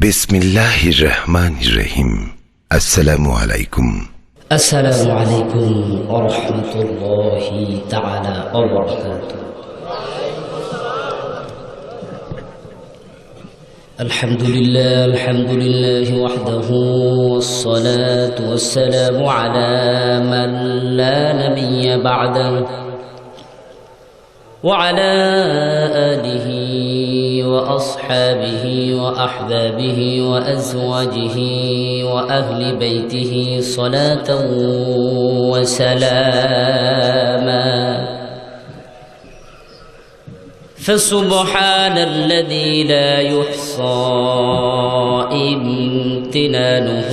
বিসমিল্লাহির রহমানির রহিম। আসসালামু আলাইকুম। আসসালামু আলাইকুম ওয়া রাহমাতুল্লাহি তাআলা ওয়া বারাকাতুহু। আলহামদুলিল্লাহি ওয়াহদাহু ওয়াসসালাতু ওয়াসসালামু আলা মান লা নাবিয়্যা বা'দাহু ওয়া আলা আলিহি وأصحابه وأحبابه وأزواجه وأهل بيته صلاة وسلاما فسبحان الذي لا يحصى امتنانه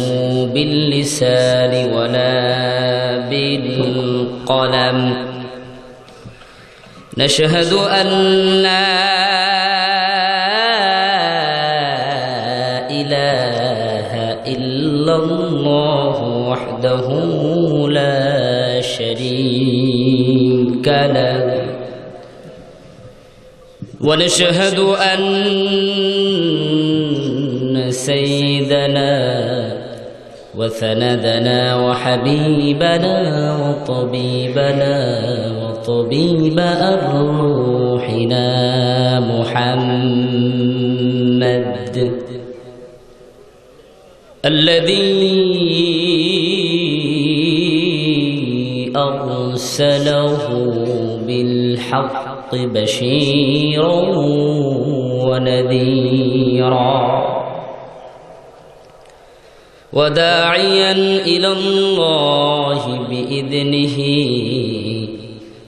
باللسان ولا بالقلم. نشهد أن لا إله إلا الله وحده لا شريك له ونشهد أن سيدنا وسندنا وحبيبنا وطبيبنا وطبيب أرواحنا محمد الذي أرسله بالحق بشيرا ونذيرا وداعيا إلى الله بإذنه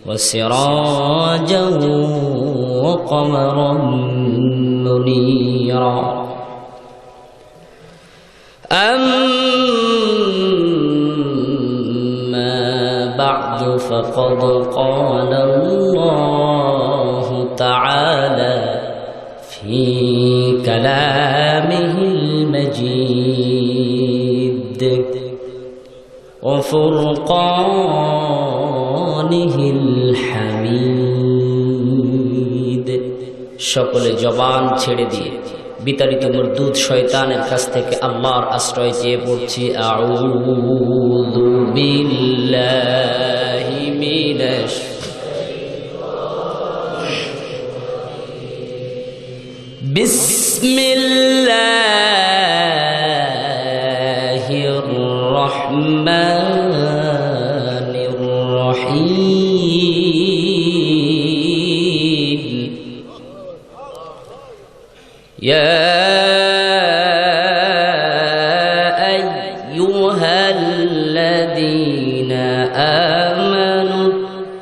وسراجا وقمرا منيرا. أما بعد فقد قال الله تعالى في كلامه المجيد وفرقانه الحميد. সকলে জবান ছেড়ে দিয়ে বিতাড়িত মরদুদ শয়তানের কাছ থেকে আল্লাহর আশ্রয় চেয়ে পড়ছি। আউযু বিল্লাহি মিনাশ বিসমিল্লাহির রহমানির রহিম। يا أيها الذين آمنوا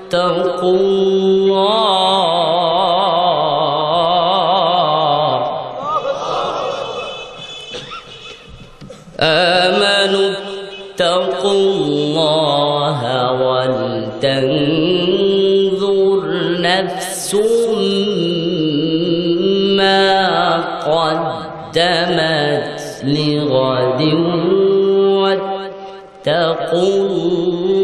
اتقوا الله ولتنظر نفس ما قدمت لغد واتقوا الله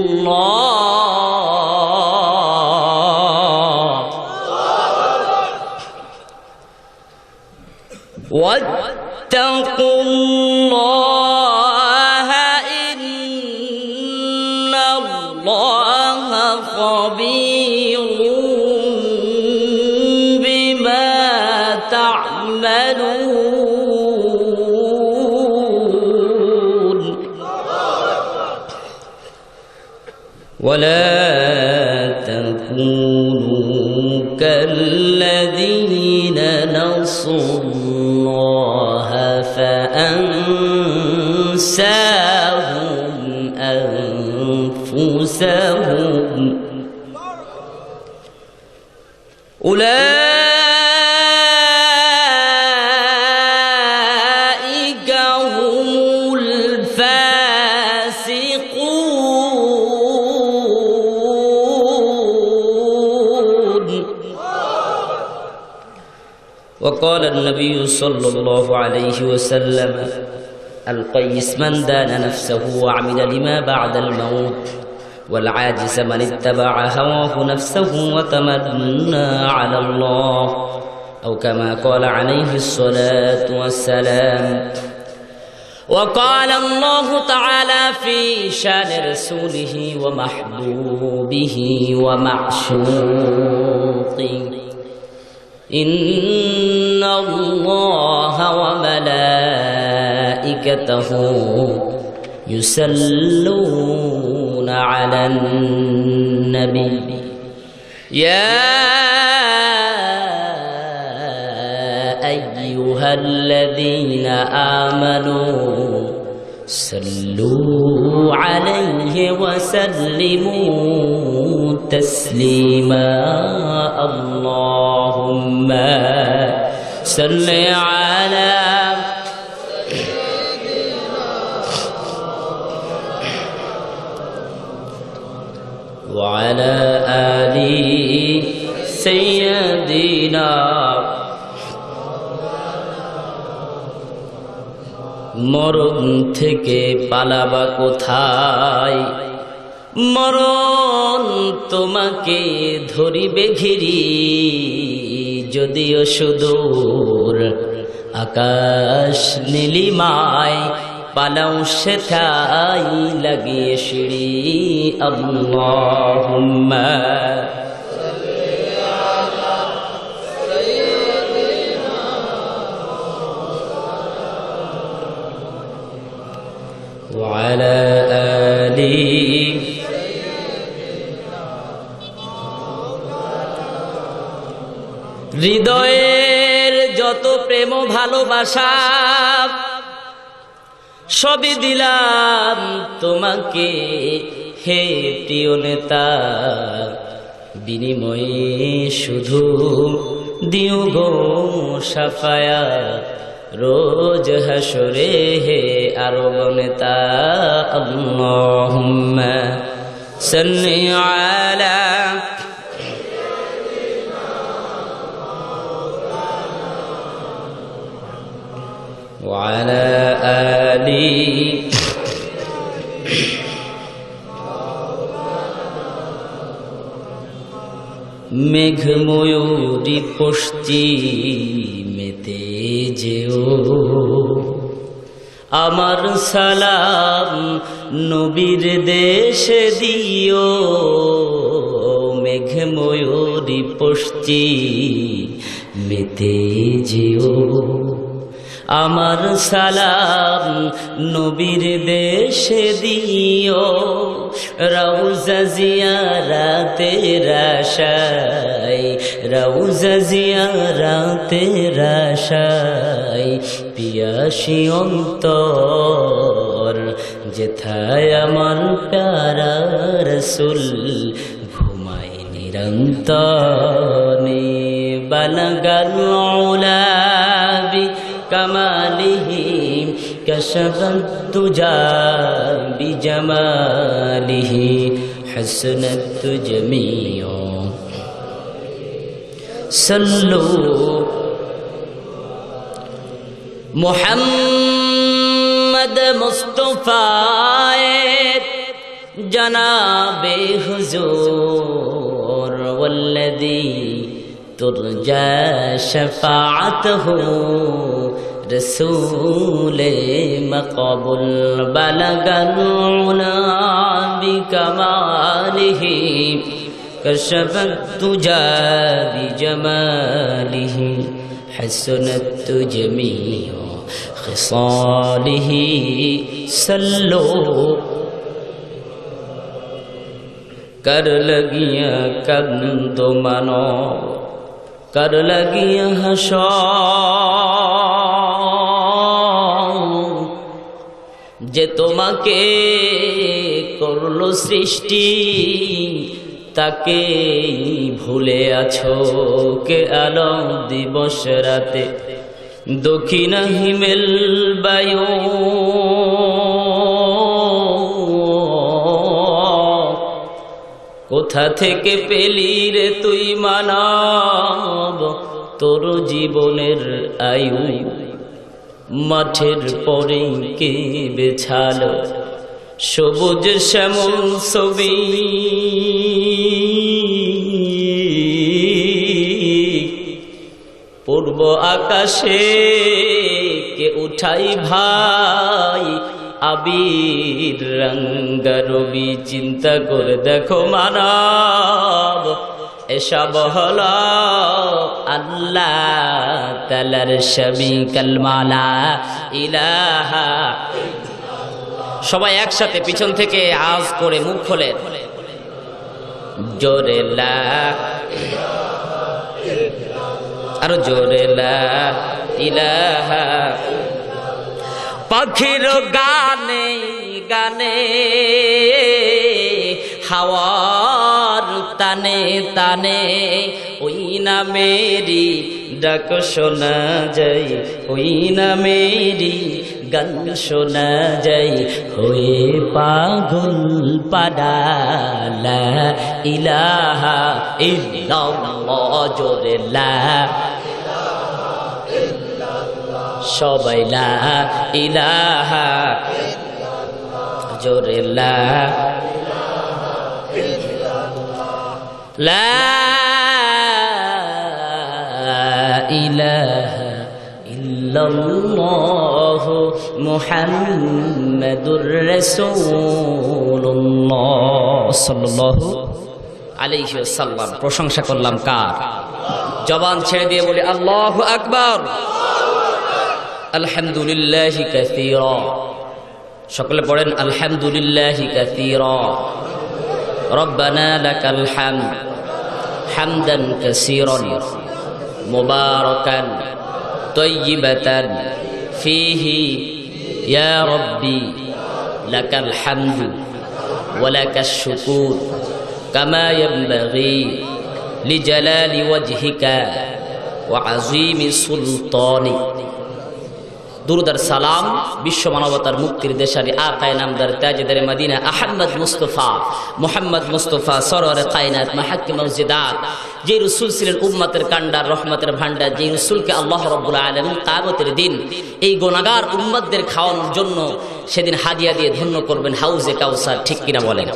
واتقوا الله إن الله خبير بما تعملون. ولا تكونوا كالذين نسوا الله فأنساهم أنفسهم أولئك هم الفاسقون. وقال النبي صلى الله عليه وسلم القيس من دان نفسه وعمل لما بعد الموت والعاجز من اتبع هواه نفسه وتمنى على الله أو كما قال عليه الصلاة والسلام. وقال الله تعالى في شان رسوله ومحبوبه ومعشوقه: إن الله وملائكته يصلون على النبي يا أيها الذين آمنوا صلوا عليه وسلموا تسليما. اللهم صل على وعلى آل سيدنا. মরণ থেকে পালাবা কোথায়, মরণ তোমাকে ধরিবে ঘিরি, যদিও সুদূর আকাশ নীলিমায়, পালাও সেথায় লাগিয়ে সিঁড়ি। আল্লাহুম্মা وعلى آله হৃদয়ের যত প্রেম ভালোবাসা সবই দিলাম তোমাকে হে প্রিয় নেতা, বিনিময়ে শুধু দিও গো সাফায়াত রোজ হাসরে হে আরো নেতা। আল্লাহুম্মা সাল্লি আলা ওয়া আলা আলি মেঘময়ূরী পশ্চিমেতে যেও, আমার সালাম নবীর দেশে দিও। মেঘময়ূরী পশ্চিমেতে যেও, আমার সালাম নবীর দেশে দিও। রওজা জিয়ারাতের আশায়, রওজা জিয়ারাতের আশায় পিয়াসী অন্তর, যেথায় আমার প্যারা রাসূল ঘুমায় নিরন্তরে। বালাগাল উলা بكماله كشف الدجى بجماله حسنت جميع صلوا محمد مصطفى جناب حضور والذي ترجى شفاعته رسول مقبول بلغ العلا بكماله كشف الدجى بجماله حسنت جميع خصاله صلوا कर लगिया कंदो मनो कर लगिया हसो যে তোমাকে করলো সৃষ্টি তাকে ভুলে আছো কে আলম দিবস রাতে দক্ষিণ হিমেল বায়ু কোথা থেকে পেলি রে তুই মানব তোর জীবনের আয়ু মাঠের পরে কে বেছালো সবুজ শ্যামল ছবি পূর্ব আকাশে কে উঠাই ভাই আবির রঙ্গরবি। চিন্তা করে দেখো মানব, এসব হলো আল্লাহ তাআলার ছবি। কালমালা ইলাহা। সবাই একসাথে পিছন থেকে আওয়াজ করে মুখ খোলেন জোরে লা, আরো জোরে লা ইলাহা। পাখির গানে গানে হাওয়ার তানে তানে ওই নামেরি ডাক শোনা যায়, ওই নামেরি গান শোনা যায়। হয়ে পাগল পাড়া লা ইলাহা ইল্লাল্লাহ জোরে লা, সবাই লা ইলাহা জোরে লা লা ইলাহা ইল্লাল্লাহ মুহাম্মাদুর রাসূলুল্লাহ সাল্লাল্লাহু আলাইহি ওয়াসাল্লাম। প্রশংসা করলাম কার? জবান ছেড়ে দিয়ে বলি আল্লাহু আকবার। আলহামদুলিল্লাহি কাসীরা। সকলে পড়েন আলহামদুলিল্লাহি কাসীরা। রব্বানা লাকাল হামদ হামদান কাসীরান মুবারাকান তাইয়িবাতান ফীহি ইয়া রাব্বি লাকাল হামদু ওয়া লাকাশ শুকুর কামা ইয়ানবাগি লিজালালি ওয়াজহিকা ওয়া আযীমি সুলতানিক। দুরুদ আর সালাম বিশ্ব মানবতার মুক্তির দেশারি আকায়ে নামদার তাজদারে মদিনা আহমদ মুস্তাফা মুহাম্মদ মুস্তাফা সরওয়ারে কায়নাত মাহকি মওজুদাত, যে রাসূল ছিলেন উম্মতের কান্ডার রহমতের ভান্ডার, যে রাসূলকে আল্লাহ রাব্বুল আলামিন কিয়ামতের দিন এই গুনাহগার উম্মতদের খাওয়ানোর জন্য সেদিন হাদিয়া দিয়ে ধন্য করবেন হাউজে কাউসার। ঠিক কিনা বলেন?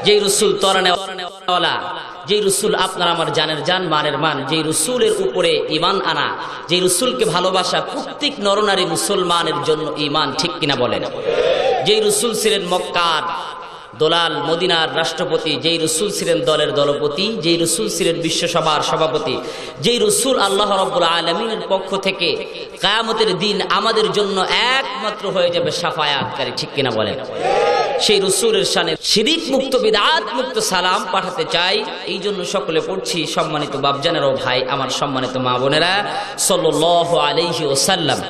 যে রাসূল তরানেওয়ালা, যে রাসূল আপনার আমার জানের জান মানের মান, যে রাসূলের উপরে ঈমান আনা, যে রাসূলকে ভালোবাসা প্রত্যেক নরনারী মুসলমানের জন্য ঈমান। ঠিক কিনা বলেন? যে রাসূল ছিলেন মক্কার দোলাল, মদিনার রাষ্ট্রপতি, যেই রাসূল ছিলেন দলের দলপতি, যেই রাসূল ছিলেন বিশ্বসভার সভাপতি, যেই রাসূল আল্লাহ রাব্বুল আলামিনের পক্ষ থেকে কিয়ামতের দিন আমাদের জন্য একমাত্র হয়ে যাবে শাফায়াতকারী। ঠিক কিনা বলেন? সেই রাসূলের শানে শিরিক মুক্ত বিদআত মুক্ত সালাম পাঠাতে চাই। এই জন্য সকলে পড়ছি সম্মানিত বাপজানেরা ও ভাই আমার, সম্মানিত মা বোনেরা, সাল্লাল্লাহু আলাইহি ওয়াসাল্লাম।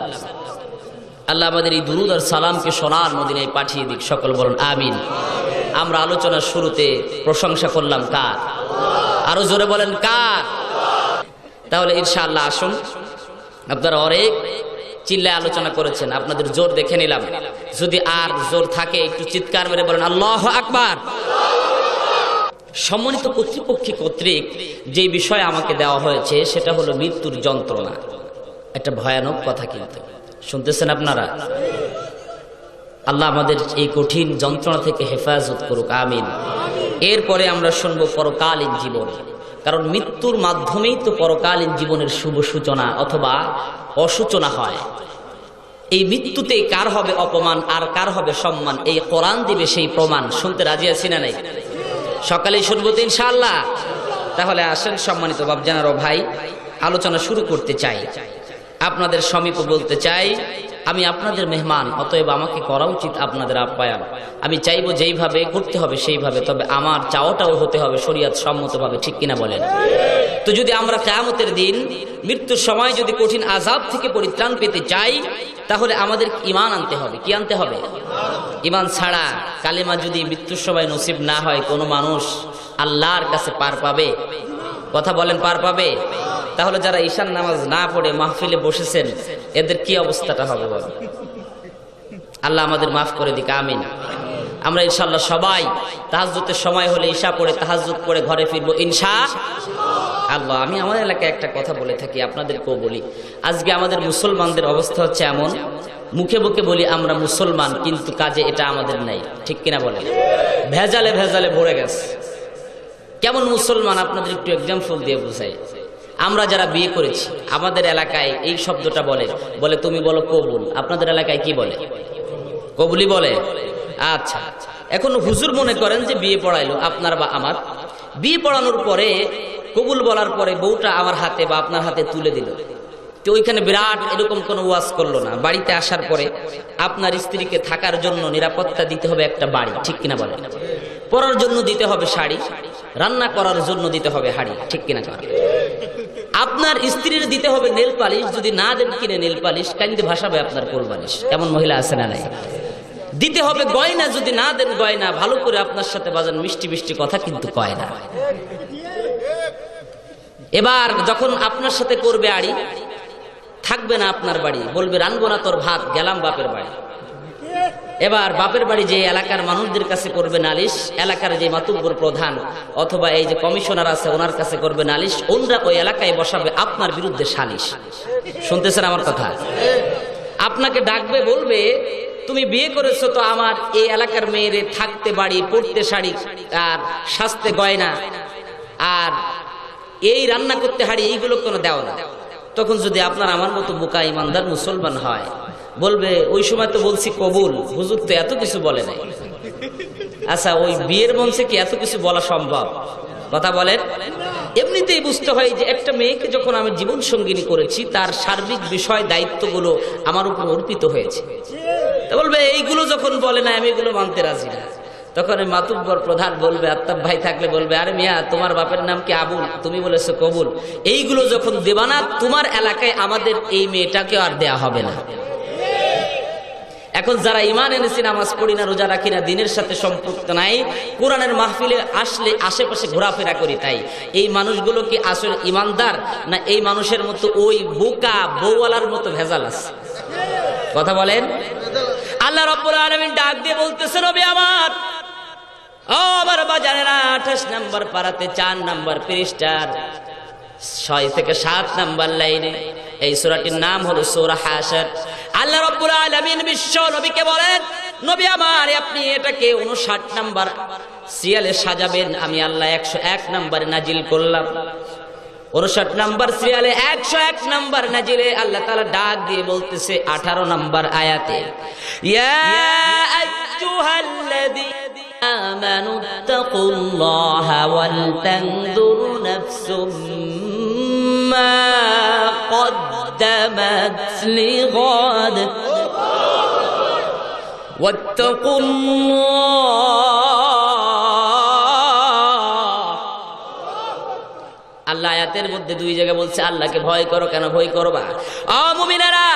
আল্লাহ আমাদের এই দুরূদ আর সালামকে সোনার মদিনায় পাঠিয়ে দিক। সকল বলুন আমিন। আমরা আলোচনার শুরুতে প্রশংসা করলাম কার? আরো জোরে বলেন কার? তাহলে ইনশাআল্লাহ আসুন, আপনারা অনেক চিল্লায় আলোচনা করেছেন, আপনাদের জোর দেখে নিলাম। যদি আর জোর থাকে একটু চিৎকার মেরে বলেন আল্লাহু আকবার। সম্মানিত কর্তৃপক্ষ কর্তৃক যে বিষয় আমাকে দেওয়া হয়েছে সেটা হলো মৃত্যুর যন্ত্রণা। একটা ভয়ানক কথা, কিন্তু শুনতেছেন আপনারা? আল্লাহ আমাদের এই কঠিন যন্ত্রণা থেকে হেফাজত করুক, আমিন। এরপরে আমরা শুনবো পরকালীন জীবন, কারণ মৃত্যুর মাধ্যমেই তো পরকালীন জীবনের শুভ সূচনা অথবা অসূচনা হয়। এই মৃত্যুতে কার হবে অপমান আর কার হবে সম্মান, এই কোরআন দিবে সেই প্রমাণ। শুনতে রাজি আছি না নাই? সকালেই শুনবো তো ইনশাআল্লাহ। তাহলে আসেন সম্মানিত বাপজানার ও ভাই, আলোচনা শুরু করতে চাই। আপনাদের সমীপ বলতে চাই আমি আপনাদের মেহমান, অতএব আমাকে করা উচিত আপনাদের আপ্যায়ন। আমি চাইবো যেইভাবে করতে হবে সেইভাবে, তবে আমার চাওয়াটাও হতে হবে শরীয়ত সম্মতভাবে। ঠিক কিনা বলেন? তো যদি আমরা কিয়ামতের দিন মৃত্যুর সময় যদি কঠিন আযাব থেকে পরিত্রাণ পেতে চাই, তাহলে আমাদের ঈমান আনতে হবে। কি আনতে হবে? ঈমান ছাড়া কালেমা যদি মৃত্যুর সময় নসিব না হয়, কোনো মানুষ আল্লাহর কাছে পার পাবে? কথা বলেন, পার পাবে? তাহলে যারা ঈশান নামাজ না পড়ে মাহফিলে বসেছেন, এদের কি অবস্থাটা হবে বল? আল্লাহ আমাদের মাফ করে দিক, আমিন। আমরা ইনশাআল্লাহ সবাই তাহাজ্জুদের সময় হলে ঈশা পড়ে তাহাজ্জুদ করে ঘরে ফিরবো ইনশাআল্লাহ। আমি আমার এলাকায় একটা কথা বলে থাকি, আপনাদেরকেও বলি। আজকে আমাদের মুসলমানদের অবস্থা হচ্ছে এমন, মুখে মুখে বলি আমরা মুসলমান, কিন্তু কাজে এটা আমাদের নাই। ঠিক কিনা বলেন? ভেজালে ভেজালে ভরে গেছে। কেমন মুসলমান আপনাদের একটু এক্সাম্পল দিয়ে বোঝাই। আমরা যারা বিয়ে করেছি আমাদের এলাকায় এই শব্দটা বলে, বলে তুমি বলো কবুল। আপনাদের এলাকায় কি বলে? কবুলই বলে। আচ্ছা, এখন হুজুর মনে করেন যে বিয়ে পড়াইলো আপনার বা আমার, বিয়ে পড়ানোর পরে কবুল বলার পরে বউটা আমার হাতে বা আপনার হাতে তুলে দিল, তো ওইখানে বিরাট এরকম কোনো ওয়াজ করলো না। বাড়িতে আসার পরে আপনার স্ত্রীকে থাকার জন্য নিরাপত্তা দিতে হবে একটা বাড়ি, ঠিক কিনা বলেন? পরার জন্য দিতে হবে শাড়ি, রান্না করার জন্য দিতে হবে হাড়ি, ঠিক কিনা? আপনার স্ত্রীর দিতে হবে নেল পালিশ, যদি না দেন কিনে নেল পালিশ কাইন্দে ভাসাবে আপনার কোল বালিশ। এমন মহিলা আছে না নাই? দিতে হবে গয়না, যদি না দেন গয়না ভালো করে আপনার সাথে বাজান মিষ্টি মিষ্টি কথা কিন্তু কয় না। এবার যখন আপনার সাথে করবে আড়ি, থাকবে না আপনার বাড়ি, বলবে রানবো না তোর ভাত, গেলাম বাপের বাড়ি। এবার বাপের বাড়ি যে এলাকার মানুষদের কাছে করবে নালিশ, এলাকার যে মাতুব্বর প্রধান অথবা এই যে কমিশনার আছে ওনার কাছে করবে নালিশ, ওনরা ওই এলাকায় বসাবে আপনার বিরুদ্ধে সালিশ। শুনতেছেন আমার কথা? আপনাকে ডাকবে, বলবে তুমি বিয়ে করেছো তো আমার এই এলাকার মেয়েরে থাকতে বাড়ি, পড়তে শাড়ি, আর সাজতে গয়না, আর এই রান্না করতে হাড়ি, এইগুলো কোনো দেও না। তখন যদি আপনার আমার মতো বোকা ইমানদার মুসলমান হয়, বলবে ওই সময় তো বলছি কবুল, হুজুর তো এত কিছু বলে নাই। আচ্ছা, ওই বিয়ের মঞ্চে কি এত কিছু বলা সম্ভব? কথা বলেন। এমনিতেই বুঝতে হয় যে একটা মেয়েকে যখন আমি জীবন সঙ্গিনী করেছি তার সার্বিক বিষয় দায়িত্বগুলো আমার উপর অর্পিত হয়েছে। তা বলবে এইগুলো যখন বলে না আমি এগুলো মানতে রাজি না। তখন ওই মাতুব্বর প্রধান বলবে, আত্তাব ভাই থাকলে বলবে, আরে মিয়া তোমার বাপের নাম কি আবুল, তুমি বলেছো কবুল, এইগুলো যখন দেবা না তোমার এলাকায় আমাদের এই মেয়েটাকে আর দেয়া হবে না। এখন যারা ইমান এনেছি, নামাজ পড়ি না, রোজা রাখি না, দিনের সাথে সম্পৃক্ত নাই, কোরআনের মাহফিলে আসলে আশেপাশে ঘোরাফেরা করি, তাই এই মানুষগুলো কি আসলে ইমানদার, না এই মানুষের মতো ওই বোকা বউওয়ালার মতো ভেজাল আছে? কথা বলেন। আল্লাহ রাব্বুল আলামিন ডাক দিয়ে বলতেছে, নবী আমার, ও আমার বাজানেরা, 28 নম্বর পারাতে 4 নম্বর পৃষ্ঠার 6 থেকে 7 নম্বর লাইনে এই সূরাটির নাম হলো সূরা হাশর। আল্লাহ রাব্বুল আলামিন বিশ্ব নবীকে বলেন, নবী আমার আপনি এটাকে 59 নম্বর সিরিয়ালে সাজাবেন। আমি আল্লাহ 101 নম্বরে নাজিল করলাম। 59 নম্বর সিরিয়ালে 101 নম্বর নাজিলে আল্লাহ তাআলা ডাক দিয়ে বলতেছে 18 নম্বর আয়াতে, ইয়া আইয়ুহাল্লাযীনা আমানুত্তাকুল্লাহা ওয়াল তানজুর নাফসুম মা قدمت لغد واتقوا الله। আল্লাহ আয়াতের মধ্যে 2 জায়গায় বলছে আল্লাহকে ভয় করো। কেন ভয় করবা? ও মুমিনেরা,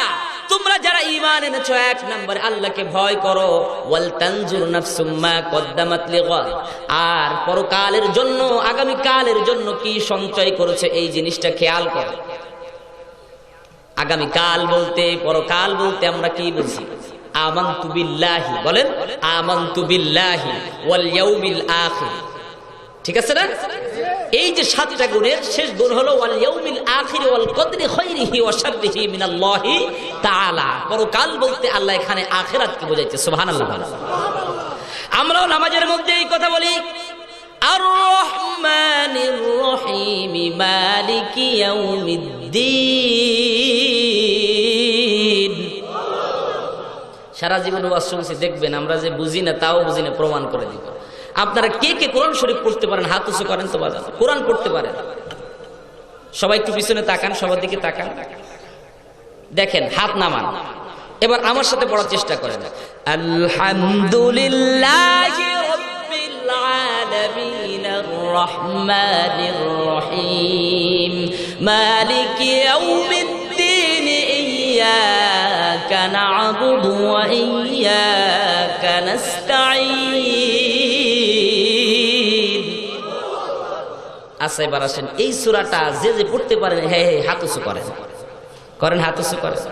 তোমরা যারা ঈমান এনেছো, 1 নম্বরে আল্লাহকে ভয় করো, ওয়াল তানজুর নাফসুম মা কদ্দামাত লিগাদ, আর পরকালের জন্য, আগামী কালের জন্য কি সঞ্চয় করেছে এই জিনিসটা খেয়াল করো। আগামী কাল বলতে, পরকাল বলতে আমরা কি বুঝি? আমানতু বিল্লাহি, বলেন আমানতু বিল্লাহি ওয়াল ইয়াউমিল আখির, ঠিক আছে না? এই যে 7টা গুণের শেষ গুণ হলো ওয়াল ইয়াউমিল আখির ওয়াল কদরি খাইরিহি ওয়া শাররিহি মিনাল্লাহি তাআলা। পরকাল বলতে আল্লাহ এখানে আখিরাতকে বোঝাইছে। সুবহানাল্লাহ। আমরাও নামাজের মধ্যে এই কথা বলি, আর রহমানির রহিম মালিকি ইয়াউমিদ্দিন। সারা জীবন ওয়াজ শুনছি, দেখবেন আমরা যে বুঝি না তাও বুঝি না, প্রমাণ করে দিব। আপনারা কে কে কোরআন শরীফ পড়তে পারেন? হাত উঁচু করেন তো বাজান। কোরআন পড়তে পারেন? সবাই একটু পিছনে তাকান, সবার দিকে তাকান, দেখেন, হাত নামান। এবার আমার সাথে পড়ার চেষ্টা করেন। আলহামদুলিল্লাহি রাব্বিল আলামিনির রহমানির রহিম মালিকি ইয়াউমিদ্দিন ইয়্যাকা না'বুদু ওয়া ইয়্যাকা নাস্তাঈন। আচ্ছা, এবার আসেন, এই সূরাটা যে যে পড়তে পারেন, হ্যাঁ হাত উঁচু করেন, করেন, হাত উঁচু করেন।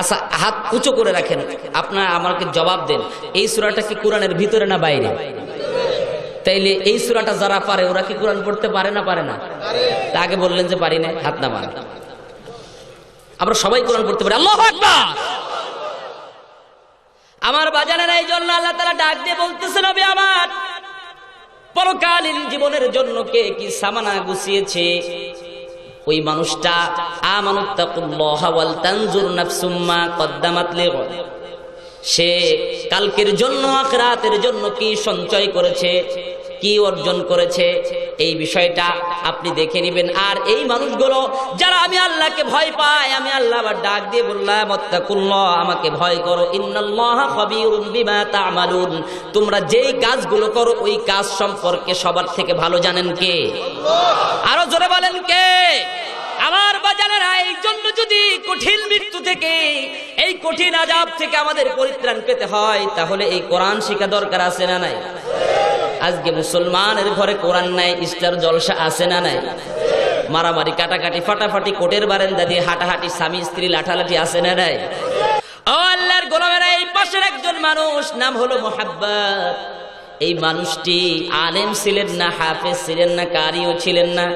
আচ্ছা, হাত উঁচু করে রাখেন। আপনারা আমাকে জবাব দেন, এই সূরাটা কি কোরআনের ভিতরে না বাইরে? তাইলে এই সূরাটা যারা পারে ওরা কি কোরআন পড়তে পারে না পারে না? তা আগে বললেন যে পারি না, হাত নামান। আমরা সবাই কোরআন পড়তে পারি। আল্লাহু আকবার। আমার বাজানেরা, এই জন্য আল্লাহ তাআলা ডাক দিয়ে বলতেছে, নবী আমার, পরকালীন জীবনের জন্য কে কি সামানা গুছিয়েছে ওই মানুষটা আমানুত্তাকুল্লাহ ওয়াল তানজুর নাফসুম মা কদ্দামাত লিগাদ, সে কালকের জন্য আখিরাতের জন্য কি সঞ্চয় করেছে, কি অর্জন করেছে, এই বিষয়টা আপনি দেখে নেবেন। আর এই মানুষগুলো যারা আমি আল্লাহকে ভয় পাই, আমি আল্লাহ আবার ডাক দিয়ে বললাম ওয়াত্তাকুল্লাহ, আমাকে ভয় করো, ইন্নাল্লাহা খাবীরুম বিমা তা'মালুন, তোমরা যেই কাজগুলো করো ওই কাজ সম্পর্কে সবার থেকে ভালো জানেন কে? আরো জোরে বলেন কে? আমার বাজানেরা, এই জন্য যদি কঠিন মৃত্যু থেকে, এই কঠিন আযাব থেকে আমাদের পরিত্রাণ পেতে হয়, তাহলে এই কোরআন শেখা দরকার আছে না নাই? আজকে মুসলমানের ঘরে কোরআন নাই, ইস্টার জলসা আছে না নাই? মারামারি, কাটাকাটি, ফাটাফাটি, কোটের বারান্দা দিয়ে হাঁটাহাঁটি, স্বামী স্ত্রী লাঠালাঠি আছে না নাই? ও আল্লাহর গোলামেরা, এই পাশের একজন মানুষ, নাম হলো মোহাব্বত। এই মানুষটি আলেম ছিলেন না, হাফেজ ছিলেন না, কারিও ছিলেন না,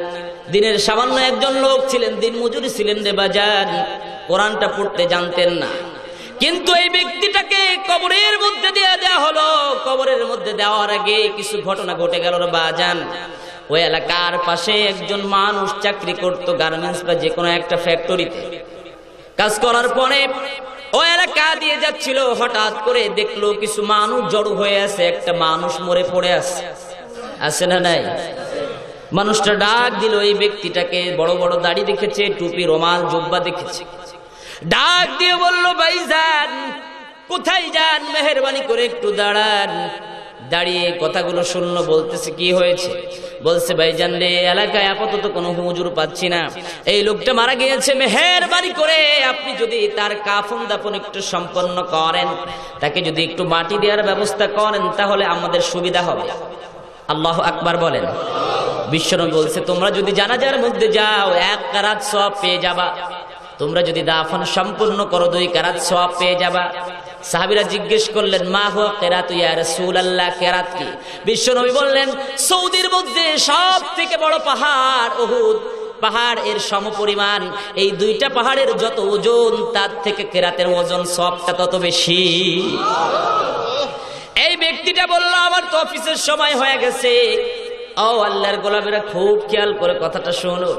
দিনের সামান্য একজন লোক ছিলেন, দিন মজুরি ছিলেন রে বাজান, কোরআনটা পড়তে জানতেন না। কিন্তু এই ব্যক্তিটাকে কবরের মধ্যে দিয়ে দেওয়া হলো। কবরের মধ্যে দেওয়ার আগে কিছু ঘটনা ঘটে গেল রে বাজান। ওই এলাকার পাশে একজন মানুষ চাকরি করত গার্মেন্টস বা যে কোনো একটা ফ্যাক্টরিতে। কাজ করার পরে ওই এলাকা দিয়ে যাচ্ছিল, হঠাৎ করে দেখলো কিছু মানুষ জড়ো হয়ে আছে, একটা মানুষ মরে পড়ে আছে না নাই? মানুষটা ডাক দিল এই ব্যক্তিটাকে, বড় বড় দাড়ি দেখেছে, টুপি, রুমাল, জুব্বা দেখেছে, ডাক দিয়ে বলল, ভাইজান কোথায় যান, মেহেরবানি করে একটু দাঁড়ান। দাঁড়িয়ে কথাগুলো শুনলো, বলতেছে কি হয়েছে? বলছে, ভাইজান রে, এলাকায় আপাতত কোনো হুজুর পাচ্ছি না, এই লোকটা মারা গিয়েছে, মেহেরবানি করে আপনি যদি তার কাফন দাফন একটু সম্পন্ন করেন, তাকে যদি একটু মাটি দেওয়ার ব্যবস্থা করেন, তাহলে আমাদের সুবিধা হবে। আল্লাহু আকবার বলেন। বিশ্বনবী বলছে, তোমরা যদি জানাজার মধ্যে যাও 1 কারাত সওয়াব পেয়ে যাবা, তোমরা যদি দাফন সম্পূর্ণ করো 2 কারাত সওয়াব পেয়ে যাবা। সাহাবীরা জিজ্ঞেস করলেন, মা হুয়া কিরাত ইয়া রাসূলুল্লাহ, কিরাত কি? বিশ্বনবী বললেন, সৌদির মধ্যে সবথেকে বড় পাহাড় উহুদ পাহাড়, এর সমপরিমাণ এই 2টা পাহাড়ের যত ওজন, তার থেকে কিরাতের ওজন সওয়াবটা তত বেশি। এই ব্যক্তিটা বলল, আমার তো অফিসের সময় হয়ে গেছে। ও আল্লাহর গোলামেরা, খুব খেয়াল করে কথাটা শুনুন।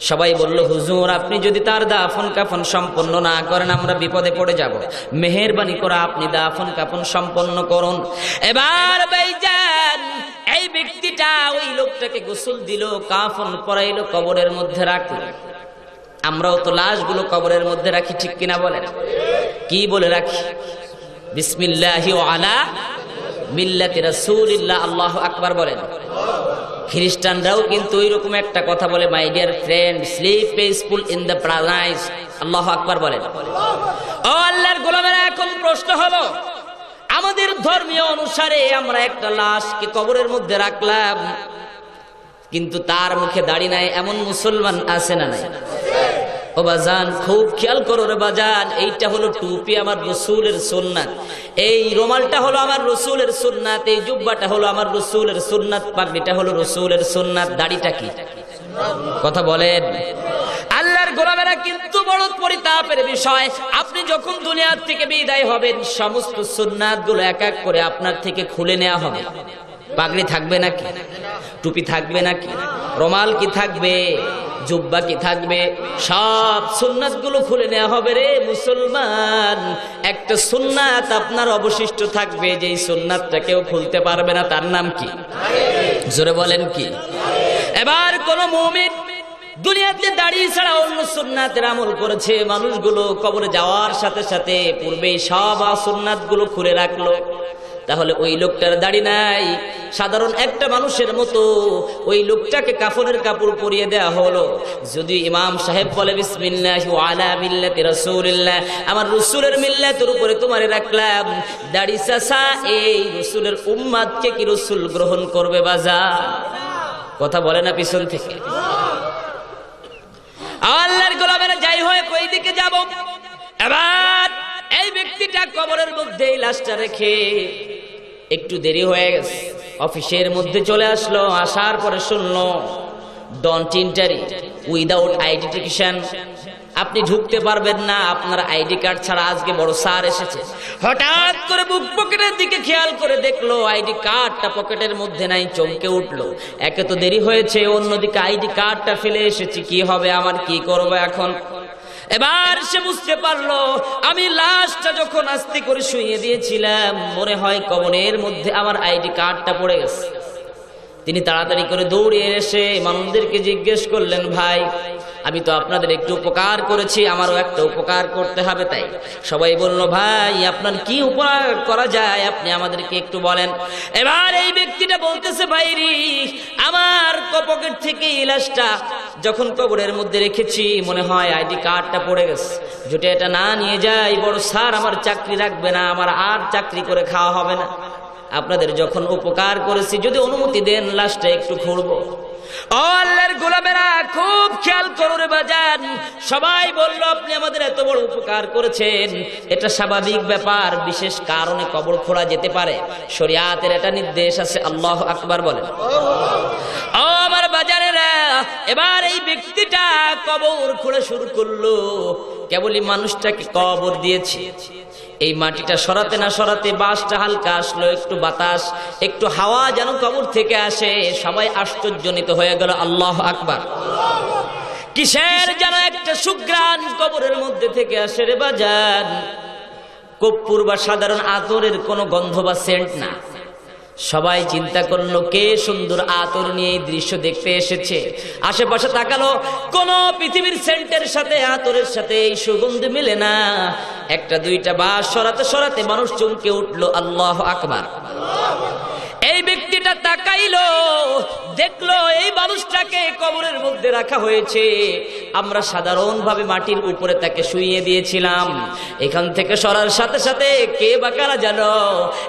সবাই বলল, হুজুর আপনি যদি তার দাফন কাফন সম্পন্ন না করেন, আমরা বিপদে পড়ে যাব, মেহেরবানি করে আপনি দাফন কাফন সম্পন্ন করুন। এবার ভাইজান এই ব্যক্তিটা ওই লোকটাকে গোসল দিল, কাফন পরাইলো, কবরের মধ্যে রাখলো। আমরাও তো লাশগুলো কবরের মধ্যে রাখি, ঠিক কিনা বলেন? কি বলে রাখি? বিসমিল্লাহি ওয়া আলা মিল্লাতি রাসূলিল্লাহ, আল্লাহু আকবার বলেন। খ্রিস্টানরাও কিন্তু ওইরকম একটা কথা বলে, my dear friend, sleep peaceful in the paradise, আল্লাহু আকবার বলেন। ও আল্লাহর গোলামেরা, এখন প্রশ্ন হলো, আমাদের ধর্মীয় অনুসারে আমরা একটা লাশকে কবরের মধ্যে রাখলাম, কিন্তু তার মুখে দাড়ি নাই, এমন মুসলমান আছে না নাই? ও বাজান, খুব খেয়াল করো রে বাজান, এইটা হলো টুপি আমার রাসূলের সুন্নাত, এই রুমালটা হলো আমার রাসূলের সুন্নাত, এই জুব্বাটা হলো আমার রাসূলের সুন্নাত, পাগড়িটা হলো রাসূলের সুন্নাত, দাড়িটা কি? কথা বলেন। আল্লাহর গোলামেরা, কিন্তু বড় পরিতাপের বিষয়, আপনি যখন দুনিয়া থেকে বিদায় হবেন, সমস্ত সুন্নাতগুলো এক এক করে আপনার থেকে খুলে নেওয়া হবে। পাগড়ি থাকবে নাকি? টুপি থাকবে নাকি? রুমাল কি থাকবে? জুব্বা কি থাকবে? সব সুন্নাতগুলো খুলে নেওয়া হবে রে মুসলমান। একটা সুন্নাত আপনার অবশিষ্ট থাকবে, যেই সুন্নাতটা কেউ খুলতে পারবে না, তার নাম কি? জোরে বলেন কি? এবার কোন মুমিন দুনিয়াতে দাঁড়িয়ে ছাড়া অন্য সুন্নাতের আমল করেছে, মানুষগুলো কবরে যাওয়ার সাথে সাথে পূর্বেই সব সুন্নাতগুলো খুলে রাখলো, তাহলে ওই লোকটার দাড়ি নাই, সাধারণ একটা মানুষের মতো ওই লোকটাকে কাফনের কাপড় পরিয়ে দেয়া হলো। যদি ইমাম সাহেব বলে, বিসমিল্লাহি ওয়া আলা মিল্লাতি রাসূলিল্লাহ, আমার রাসূলের মিল্লাতের উপরে তোমারে রাখলাম, দাড়ি চাচা এই রাসূলের উম্মতকে কি রাসূল গ্রহণ করবে বাজার? কথা বলে না পিছন থেকে? আল্লাহর গোলামেরা, যাই হয় কই দিকে যাব? এবার এই ব্যক্তিটা কবরের মধ্যে লাশটা রেখে একটু দেরি হয়ে গেছে, অফিসের মধ্যে চলে আসলো। আসার পরে শুনলো, ডোন্ট এন্টার উইদাউট আইডেন্টিফিকেশন, আপনি ঢুকতে পারবেন না, আপনার আইডি কার্ড ছাড়া। আজকে বড় স্যার এসেছে, হঠাৎ করে বুক পকেটের দিকে খেয়াল করে দেখলো আইডি কার্ডটা পকেটের মধ্যে নাই, চমকে উঠলো। একে তো দেরি হয়েছে, অন্যদিকে আইডি কার্ডটা ফেলে এসেছি, কি হবে আমার, কি করবো এখন। এবার সে বুঝতে পারলো আমি লাশটা যখন আস্তে করে শুইয়ে দিয়েছিলাম, মনে হয় কবরের মধ্যে আমার আইডি কার্ডটা পড়ে গেছে। তিনি তাড়াতাড়ি করে দৌড়িয়ে এসে মানুষদেরকে জিজ্ঞেস করলেন, ভাই আমি তো আপনাদের একটু উপকার করেছি, আমারও একটা উপকার করতে হবে। তাই সবাই বলল, ভাই আপনার কি উপকার করা যায় আপনি আমাদেরকে একটু বলেন। এবার এই ব্যক্তিটা বলতেছে, ভাইরি আমার পকেট থেকে লাশটা যখন কবরের মধ্যে রেখেছি, মনে হয় আইডি কার্ডটা পড়ে গেছে, যদি এটা না নিয়ে যাই বড় স্যার আমার চাকরি রাখবে না, আমার আর চাকরি করে খাওয়া হবে না। আপনাদের যখন উপকার করেছি, যদি অনুমতি দেন লাশটা একটু খুঁড়বো। ও আল্লাহর গোলামেরা, খুব খেয়াল করো রে বাজান। সবাই বলল, আপনি আমাদের এত বড় উপকার করেছেন, এটা স্বাভাবিক ব্যাপার, বিশেষ কারণে কবর খোঁড়া যেতে পারে, শরিয়াতের এটা নির্দেশ আছে। আল্লাহু আকবার বলেন। ও আমার বাজারেরা, এবার এই ব্যক্তিটা কবর খোঁড়া শুরু করলো। কেবলই মানুষটাকে কবর দিয়েছে, এই মাটিটা সরাতে না সরাতে বাঁশটা হালকা আসলো, একটু বাতাস একটু হাওয়া যেন কবর থেকে আসে, সবাই আশ্চর্যজনিত হয়ে গেল। আল্লাহু আকবার। কিসের যেন একটা সুঘ্রাণ কবরের মধ্যে থেকে আসে রে বাজান। কর্পূর বা সাধারণ আতরের কোনো গন্ধ বা সেন্ট না। সবাই চিন্তা করলো, কে সুন্দর আতর নিয়ে এই দৃশ্য দেখতে এসেছে। আশেপাশে তাকালো, কোন পৃথিবীর সেন্টের সাথে আতরের সাথে এই সুগন্ধি মিলে না। একটা দুইটা বাঁশ সরাতে সরাতে মানুষ চমকে উঠলো। আল্লাহু আকবার। এই ব্যক্তিটা তাকাইলো, দেখলো এই মানুষটাকে কবরের মধ্যে রাখা হয়েছে। আমরা সাধারণভাবে মাটির উপরে তাকে শুইয়ে দিয়েছিলাম, এখান থেকে সরার সাথে সাথে কে বা কারা জানো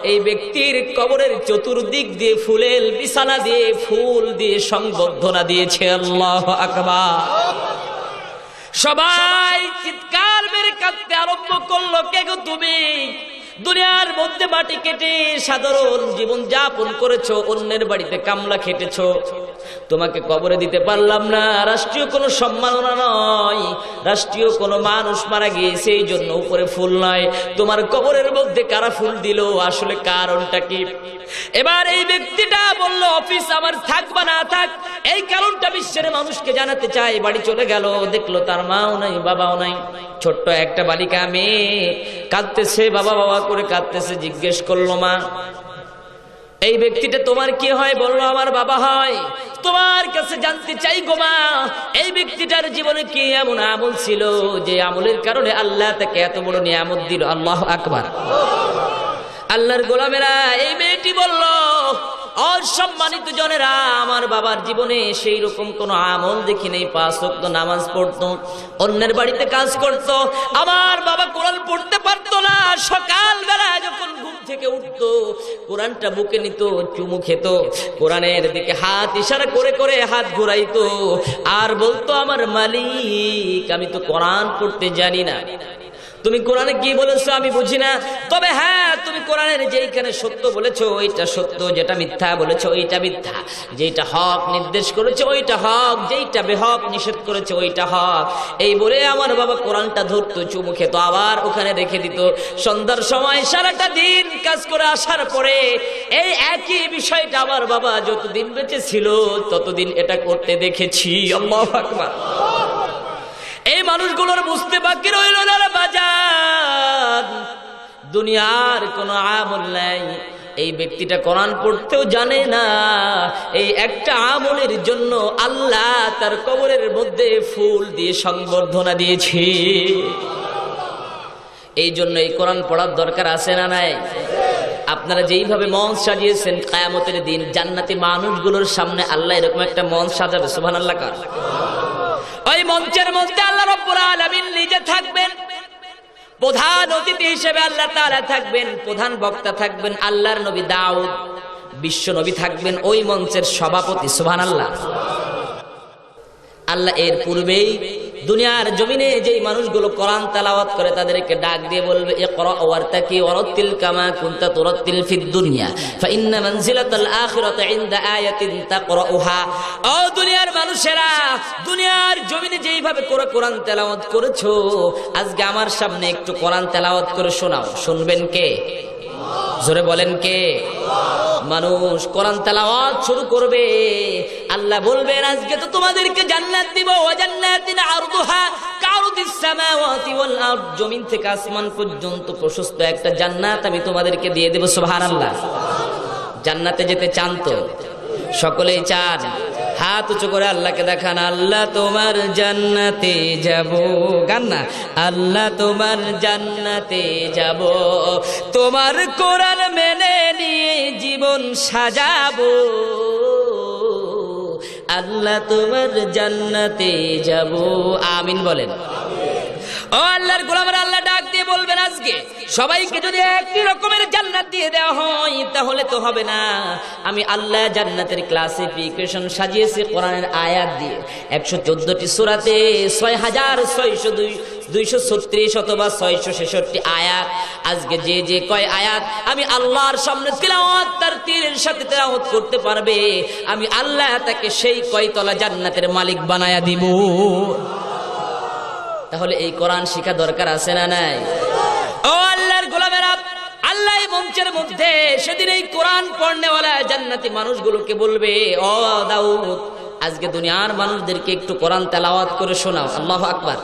এই ব্যক্তির কবরের চতুর্দিক দিয়ে ফুলের বিছানা দিয়ে ফুল দিয়ে সংবর্ধনা দিয়েছে। আল্লাহু আকবার। সবাই চিৎকার মেরে কাঁদতে আরম্ভ করলো, কে গো তুমি? দুনিয়ার মধ্যে মাটি কেটে সাধারণ জীবন যাপন করেছো, অন্যের বাড়িতে কামলা খেটেছো, তোমাকে কবরে দিতে পারলাম না। রাষ্ট্রীয় কোনো সম্মাননা নয়, রাষ্ট্রীয় কোনো মানুষ মারা গিয়েছে এই জন্য উপরে ফুল নয়, তোমার কবরের মধ্যে কারা ফুল দিল, আসলে কারণটা কি? এবার এই ব্যক্তিটা বলল, অফিস আমার থাক বা না থাক, এই কারণটা বিশ্বের মানুষকে জানাতে চাই। বাড়ি চলে গেল, দেখলো তার মাও নাই বাবাও নাই, ছোট্ট একটা বালিকা মেয়ে কাঁদতেছে, বাবা বাবা করে কাঁদতেছে। জিজ্ঞেস করলো, মা এই ব্যক্তিটা তোমার কি হয়? বললো, আমার বাবা হয়। তোমার কাছে জানতে চাই গো মা, এই ব্যক্তিটার জীবনে কি এমন আমল ছিল যে আমলের কারণে আল্লাহ তাকে এত বড় নিয়ামত দিল? আল্লাহু আকবার। আল্লাহর গোলামেরা, এই মেয়েটি বলল, অসম্মানিত জনেরা, আমার বাবার জীবনে সেই রকম কোন আমল দেখি নেই। 5 ওয়াক্ত নামাজ পড়তো, অন্যের বাড়িতে কাজ করত। আমার বাবা কোরআন পড়তে পারতো না, সকাল বেলা যখন ঘুম থেকে উঠতো কোরআনটা বুকে নিত, চুমু খেত, কোরআনের দিকে হাত ইশারা করে করে হাত ঘুরাইতো, আর বলতো, আমার মালিক আমি তো কোরআন পড়তে জানি না, তুমি কোরআনে কি বলেছো আমি বুঝি না, তবে হ্যাঁ তুমি কোরআনের যেইখানে সত্য বলেছো ওইটা সত্য, যেটা মিথ্যা বলেছো ওইটা মিথ্যা, যেটা হক নির্দেশ করেছো ওইটা হক, যেইটা বেহক নিষেধ করেছো ওইটা হক। এই বলে আমার বাবা কোরআনটা ধরতো, চুমু খেত, আবার ওখানে রেখে দিত। সন্ধ্যার সময় সারাটা দিন কাজ করে আসার পরে এই একই বিষয়টা আমার বাবা যতদিন বেঁচে ছিল ততদিন এটা করতে দেখেছি। আল্লাহু আকবার। এই মানুষগুলোর বুঝতে বাকি রইল না বাজার, দুনিয়ার কোনো আমল নাই। এই ব্যক্তিটা কোরআন পড়তেও জানে না, এই একটা আমলের জন্য আল্লাহ তার কবরের মধ্যে ফুল দিয়ে সংবর্ধনা দিয়েছে। এই জন্য এই কোরআন পড়ার দরকার আছে না নাই? আপনারা যেইভাবে মঞ্চ সাজিয়েছেন, কিয়ামতের দিন জান্নাতি মানুষগুলোর সামনে আল্লাহ এরকম একটা মঞ্চ সাজাবে। সুবহানাল্লাহ। কার ওই মঞ্চের মধ্যে আল্লাহ রাব্বুল আলামিন নিজে থাকবেন, প্রধান অতিথি হিসেবে আল্লাহ তাআলা থাকবেন, প্রধান বক্তা থাকবেন আল্লাহর নবী দাউদ, বিশ্ব নবী থাকবেন ওই মঞ্চের সভাপতি। সুবহানাল্লাহ। আল্লাহ এর পূর্বেই দুনিয়ার জমিনে যেই মানুষগুলো কোরআন তেলাওয়াত করে তাদেরকে ডাক দিয়ে বলবে ইকরা ওয়ারতাকি ওয়ারাতিল কামা কুনতা তুরাতিল ফিদ দুনিয়া ফাইন্না মানজিলাতাল আখিরাতি ইনদা আয়াতিন তাকরাউহা। ও দুনিয়ার মানুষেরা, দুনিয়ার জমিনে যেইভাবে করে কোরআন তেলাওয়াত করেছো, আজকে আমার সামনে একটু কোরআন তেলাওয়াত করে শোনাও। শুনবেন কে? জোরে বলেন কে? মানুষ কোরআন তেলাওয়াত শুরু করবে, আল্লাহ বলবেন আজকে তো তোমাদেরকে জান্নাত দিব, ওয়া জান্নাতিন আরদুহা কারদিস সামাওয়াতি ওয়াল আরদ, জমিন থেকে আসমান পর্যন্ত প্রশস্ত একটা জান্নাত আমি তোমাদেরকে দিয়ে দেব। সুবহানাল্লাহ। জান্নাতে যেতে চান তো? সকলেই চান? হাত উঁচু করে আল্লাহকে দেখান, আল্লাহ তোমার জান্নাতে যাব। গান না, আল্লাহ তোমার জান্নাতে যাব, তোমার কোরআন মেনে নিয়ে জীবন সাজাবো, আল্লাহ তোমার জান্নাতে যাব। আমিন বলেন। ও আল্লাহর গোলামেরা, আল্লাহ ডাক দিয়ে বলবেন আজকে সবাইকে যদি একই রকমের জান্নাত দিয়ে দেওয়া হয় তাহলে তো হবে না। আমি আল্লাহ জান্নাতের ক্লাসিফিকেশন সাজিয়েছি কোরআনের আয়াত দিয়ে। 114টি সূরাতে 663236 অথবা 666 আয়াত। আজকে যে যে কয় আয়াত আমি আল্লাহর সামনে তিলাওয়াত তার তীরের সাথে তিলাওয়াত করতে পারবে, আমি আল্লাহ তাকে সেই কয়তলা জান্নাতের মালিক বানায়া দিব। তাহলে এই কোরআন শিক্ষা দরকার আছে না নাই? ও আল্লাহর গোলামেরা, আল্লাহ মঞ্চের মধ্যে সেদিন এই কোরআন পড়নেওয়ালা জান্নাতি মানুষগুলোকে বলবে, ও দাউদ, আজকে দুনিয়ার মানুষদেরকে একটু কোরআন তেলাওয়াত করে শোনাও। আল্লাহু আকবার।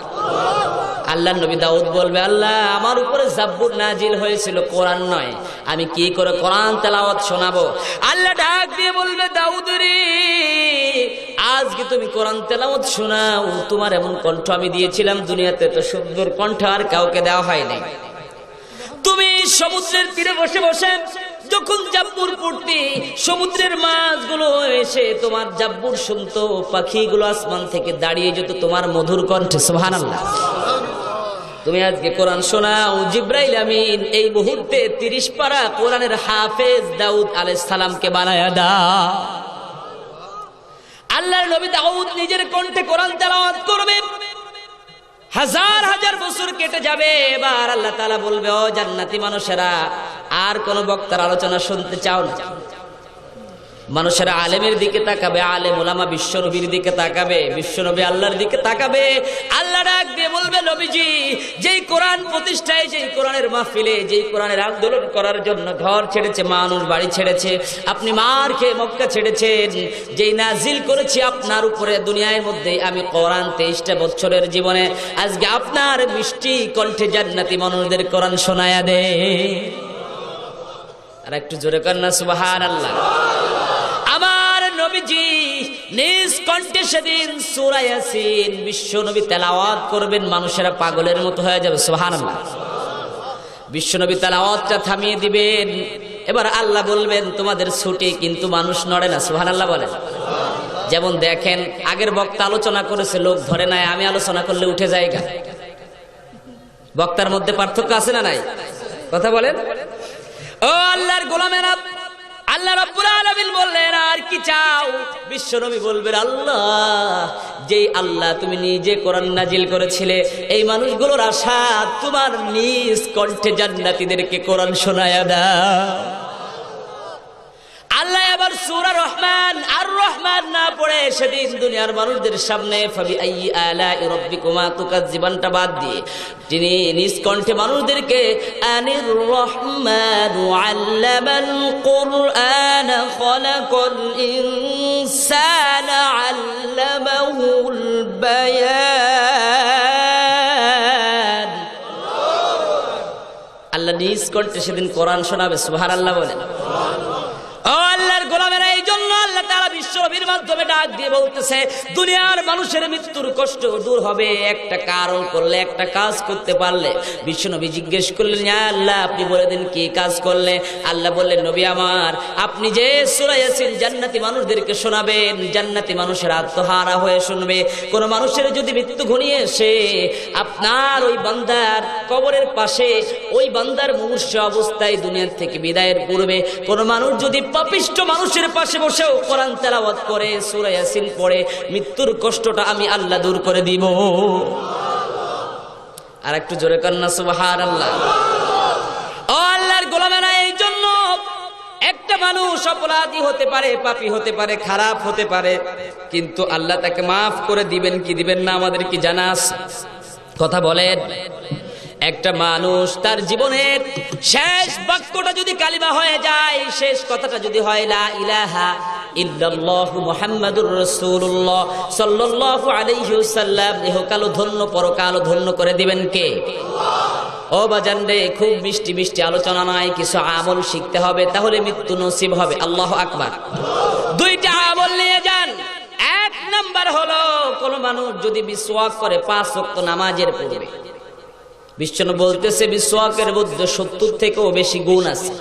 আল্লাহর নবী দাউদ বলবে, আল্লাহ আমার উপরে জাব্বুর নাজিল হয়েছিল, কোরআন নয়, আমি কি করে কোরআন তেলাওয়াত শোনাবো? আল্লাহ ডাক দিয়ে বলবে, দাউদ রে, আজকে তুমি কোরআন তেলাওয়াত শোনাও, তোমার এমন কণ্ঠ আমি দিয়েছিলাম, দুনিয়াতে তো সুন্দর কণ্ঠ আর কাউকে দেওয়া হয়নি। তুমি সমুদ্রের তীরে বসে বসে যখন জাব্বুর পড়তে, সমুদ্রের মাছগুলো এসে তোমার জাব্বুর শুনতো, পাখিগুলো আসমান থেকে দাঁড়িয়ে যেত তোমার মধুর কণ্ঠে। সুবহানাল্লাহ। তুমি আজকে কোরআন শোনাও, জিব্রাইল আমিন এই মুহূর্তে 30 পারা কোরআনের হাফেজ দাউদ আলাইহিস সালামকে বানায়া দাও। আল্লাহর নবী দাউদ নিজের কণ্ঠে কোরআন তেলাওয়াত করবে, হাজার হাজার বছর কেটে যাবে। এবার আল্লাহ তাআলা বলবে, ও জান্নাতি মানুষেরা, আর কোন বক্তার আলোচনা শুনতে চাও না? মানুষেরা আলেমের দিকে তাকাবে, আলেম ওলামা বিশ্বনবীর দিকে তাকাবে, বিশ্বনবী আল্লাহর দিকে তাকাবে। আল্লাহ ডাক দিয়ে বলবে, নবীজি যেই কোরআন প্রতিষ্ঠায়, যেই কোরআনের মাহফিলে, যেই কোরআনের আন্দোলন করার জন্য ঘর ছেড়েছে, মানুষ বাড়ি ছেড়েছে, আপনি মার খেয়ে মক্কা ছেড়েছেন, যেই নাজিল করেছি আপনার উপরে দুনিয়ার মধ্যে আমি কোরআন 23টা বছরের জীবনে, আজকে আপনার মিষ্টি কণ্ঠে জান্নাতি মানুষদের কোরআন শোনায়া দে। আর একটু জোরে কর না সুবহানাল্লাহ। আমার নবীজি নিজ কণ্ঠে সেদিন সূরা ইয়াসিন বিশ্ব নবী তেলাওয়াত করবেন, মানুষেরা পাগলের মতো হয়ে যাবে। সুবহানাল্লাহ। বিশ্ব নবী তেলাওয়াতটা থামিয়ে দিবেন, এবার আল্লাহ বলবেন তোমাদের ছুটি, কিন্তু মানুষ নড়ে না। সুবহানাল্লাহ বলেন। যেমন দেখেন আগের বক্তা আলোচনা করেছে, লোক ধরে নাই, আমি আলোচনা করলে উঠে জায়গা। বক্তার মধ্যে পার্থক্য আছে না নাই? কথা বলেন। ও আল্লাহর গোলামেরা, আল্লাহ রাব্বুল আলামিন বললেন আর কি চাও? বিশ্বনবী বলবেন, আল্লাহ যেই আল্লাহ তুমি নিজে কোরআন নাজিল করেছিলে, এই মানুষগুলোর আশা তোমার নিজ কণ্ঠে জান্নাতীদেরকে কোরআন শোনায়া দাও। আল্লাহ আবার সূরা রহমান আর রহমান না পড়ে সেদিন দুনিয়ার মানুষদের সামনে ফাবি আইয়ি আলাই রাব্বিকুমা তুকাজ্জিবানটা বাদ দিয়ে তিনি নিজ কণ্ঠে মানুষদেরকে আনির রহমান আল্লামাল কুরআন খালাকাল ইনসানা আল্লামাহুল বায়ান। আল্লাহ নিজ কণ্ঠে সেদিন কোরআন শোনাবে। সুবহানাল্লাহ বলেন। ও আল্লাহর গোলামেরা, এই জন্য আল্লাহ তাআলা বিশ্বনবীর মাধ্যমে ডাক দিয়ে বলতেছে, দুনিয়ার মানুষের মৃত্যুর কষ্ট দূর হবে একটা কারণ করলে, একটা কাজ করতে পারলে। বিশ্বনবী জিজ্ঞেস করলেন, ইয়া আল্লাহ আপনি বলে দিন কি কাজ করলে? আল্লাহ বললেন, নবী আমার, আপনি যে সূরা ইয়াসিন জান্নাতি মানুষদেরকে শোনাবেন, জান্নাতি মানুষের আত্মহারা হয়ে শুনবে। কোন মানুষের যদি মৃত্যু ঘনিয়ে এসে আপনার ওই বান্দার কবরের পাশে, ওই বান্দার মুমূর্ষু অবস্থায় দুনিয়া থেকে বিদায়ের পূর্বে কোন মানুষ যদি পাপিষ্ঠ মানুষের পাশে বসেও কোরআন তেলাওয়াত তেলাওয়াত করে সূরা ইয়াসিন পড়ে মৃত্যুর কষ্টটা আমি আল্লাহ দূর করে দিব। আর একটু জোরে করেন না সুবহানাল্লাহ। ও আল্লাহর গোলামেরা, এই জন্য একটা মানুষ অপরাধী হতে পারে, পাপী হতে পারে, খারাপ হতে পারে, কিন্তু আল্লাহ তাকে মাফ করে দিবেন কি দিবেন না আমাদের কি জানা আছে? কথা বলেন। একটা মানুষ তার জীবনের শেষ বাক্যটা যদি কালিমা হয়ে যায়, শেষ কথাটা যদি হয় লা ইলাহা ইল্লাল্লাহু মুহাম্মাদুর রাসূলুল্লাহ সাল্লাল্লাহু আলাইহি ওয়াসাল্লাম, ইহকাল ধন্য পরকাল ধন্য করে দিবেন কে? ও বাজান রে, খুব মিষ্টি মিষ্টি আলোচনা নয়, কিছু আমল শিখতে হবে, তাহলে মৃত্যু নসিব হবে। আল্লাহু আকবার। দুইটা আমল নিয়ে যান। এক নাম্বার হলো, কোন মানুষ যদি মিসওয়াক করে 5 ওয়াক্ত নামাজের পূর্বে, বিশ্বনবী বলতেছে মিসওয়াকের মধ্যে 70 থেকেও বেশি গুণ আছে।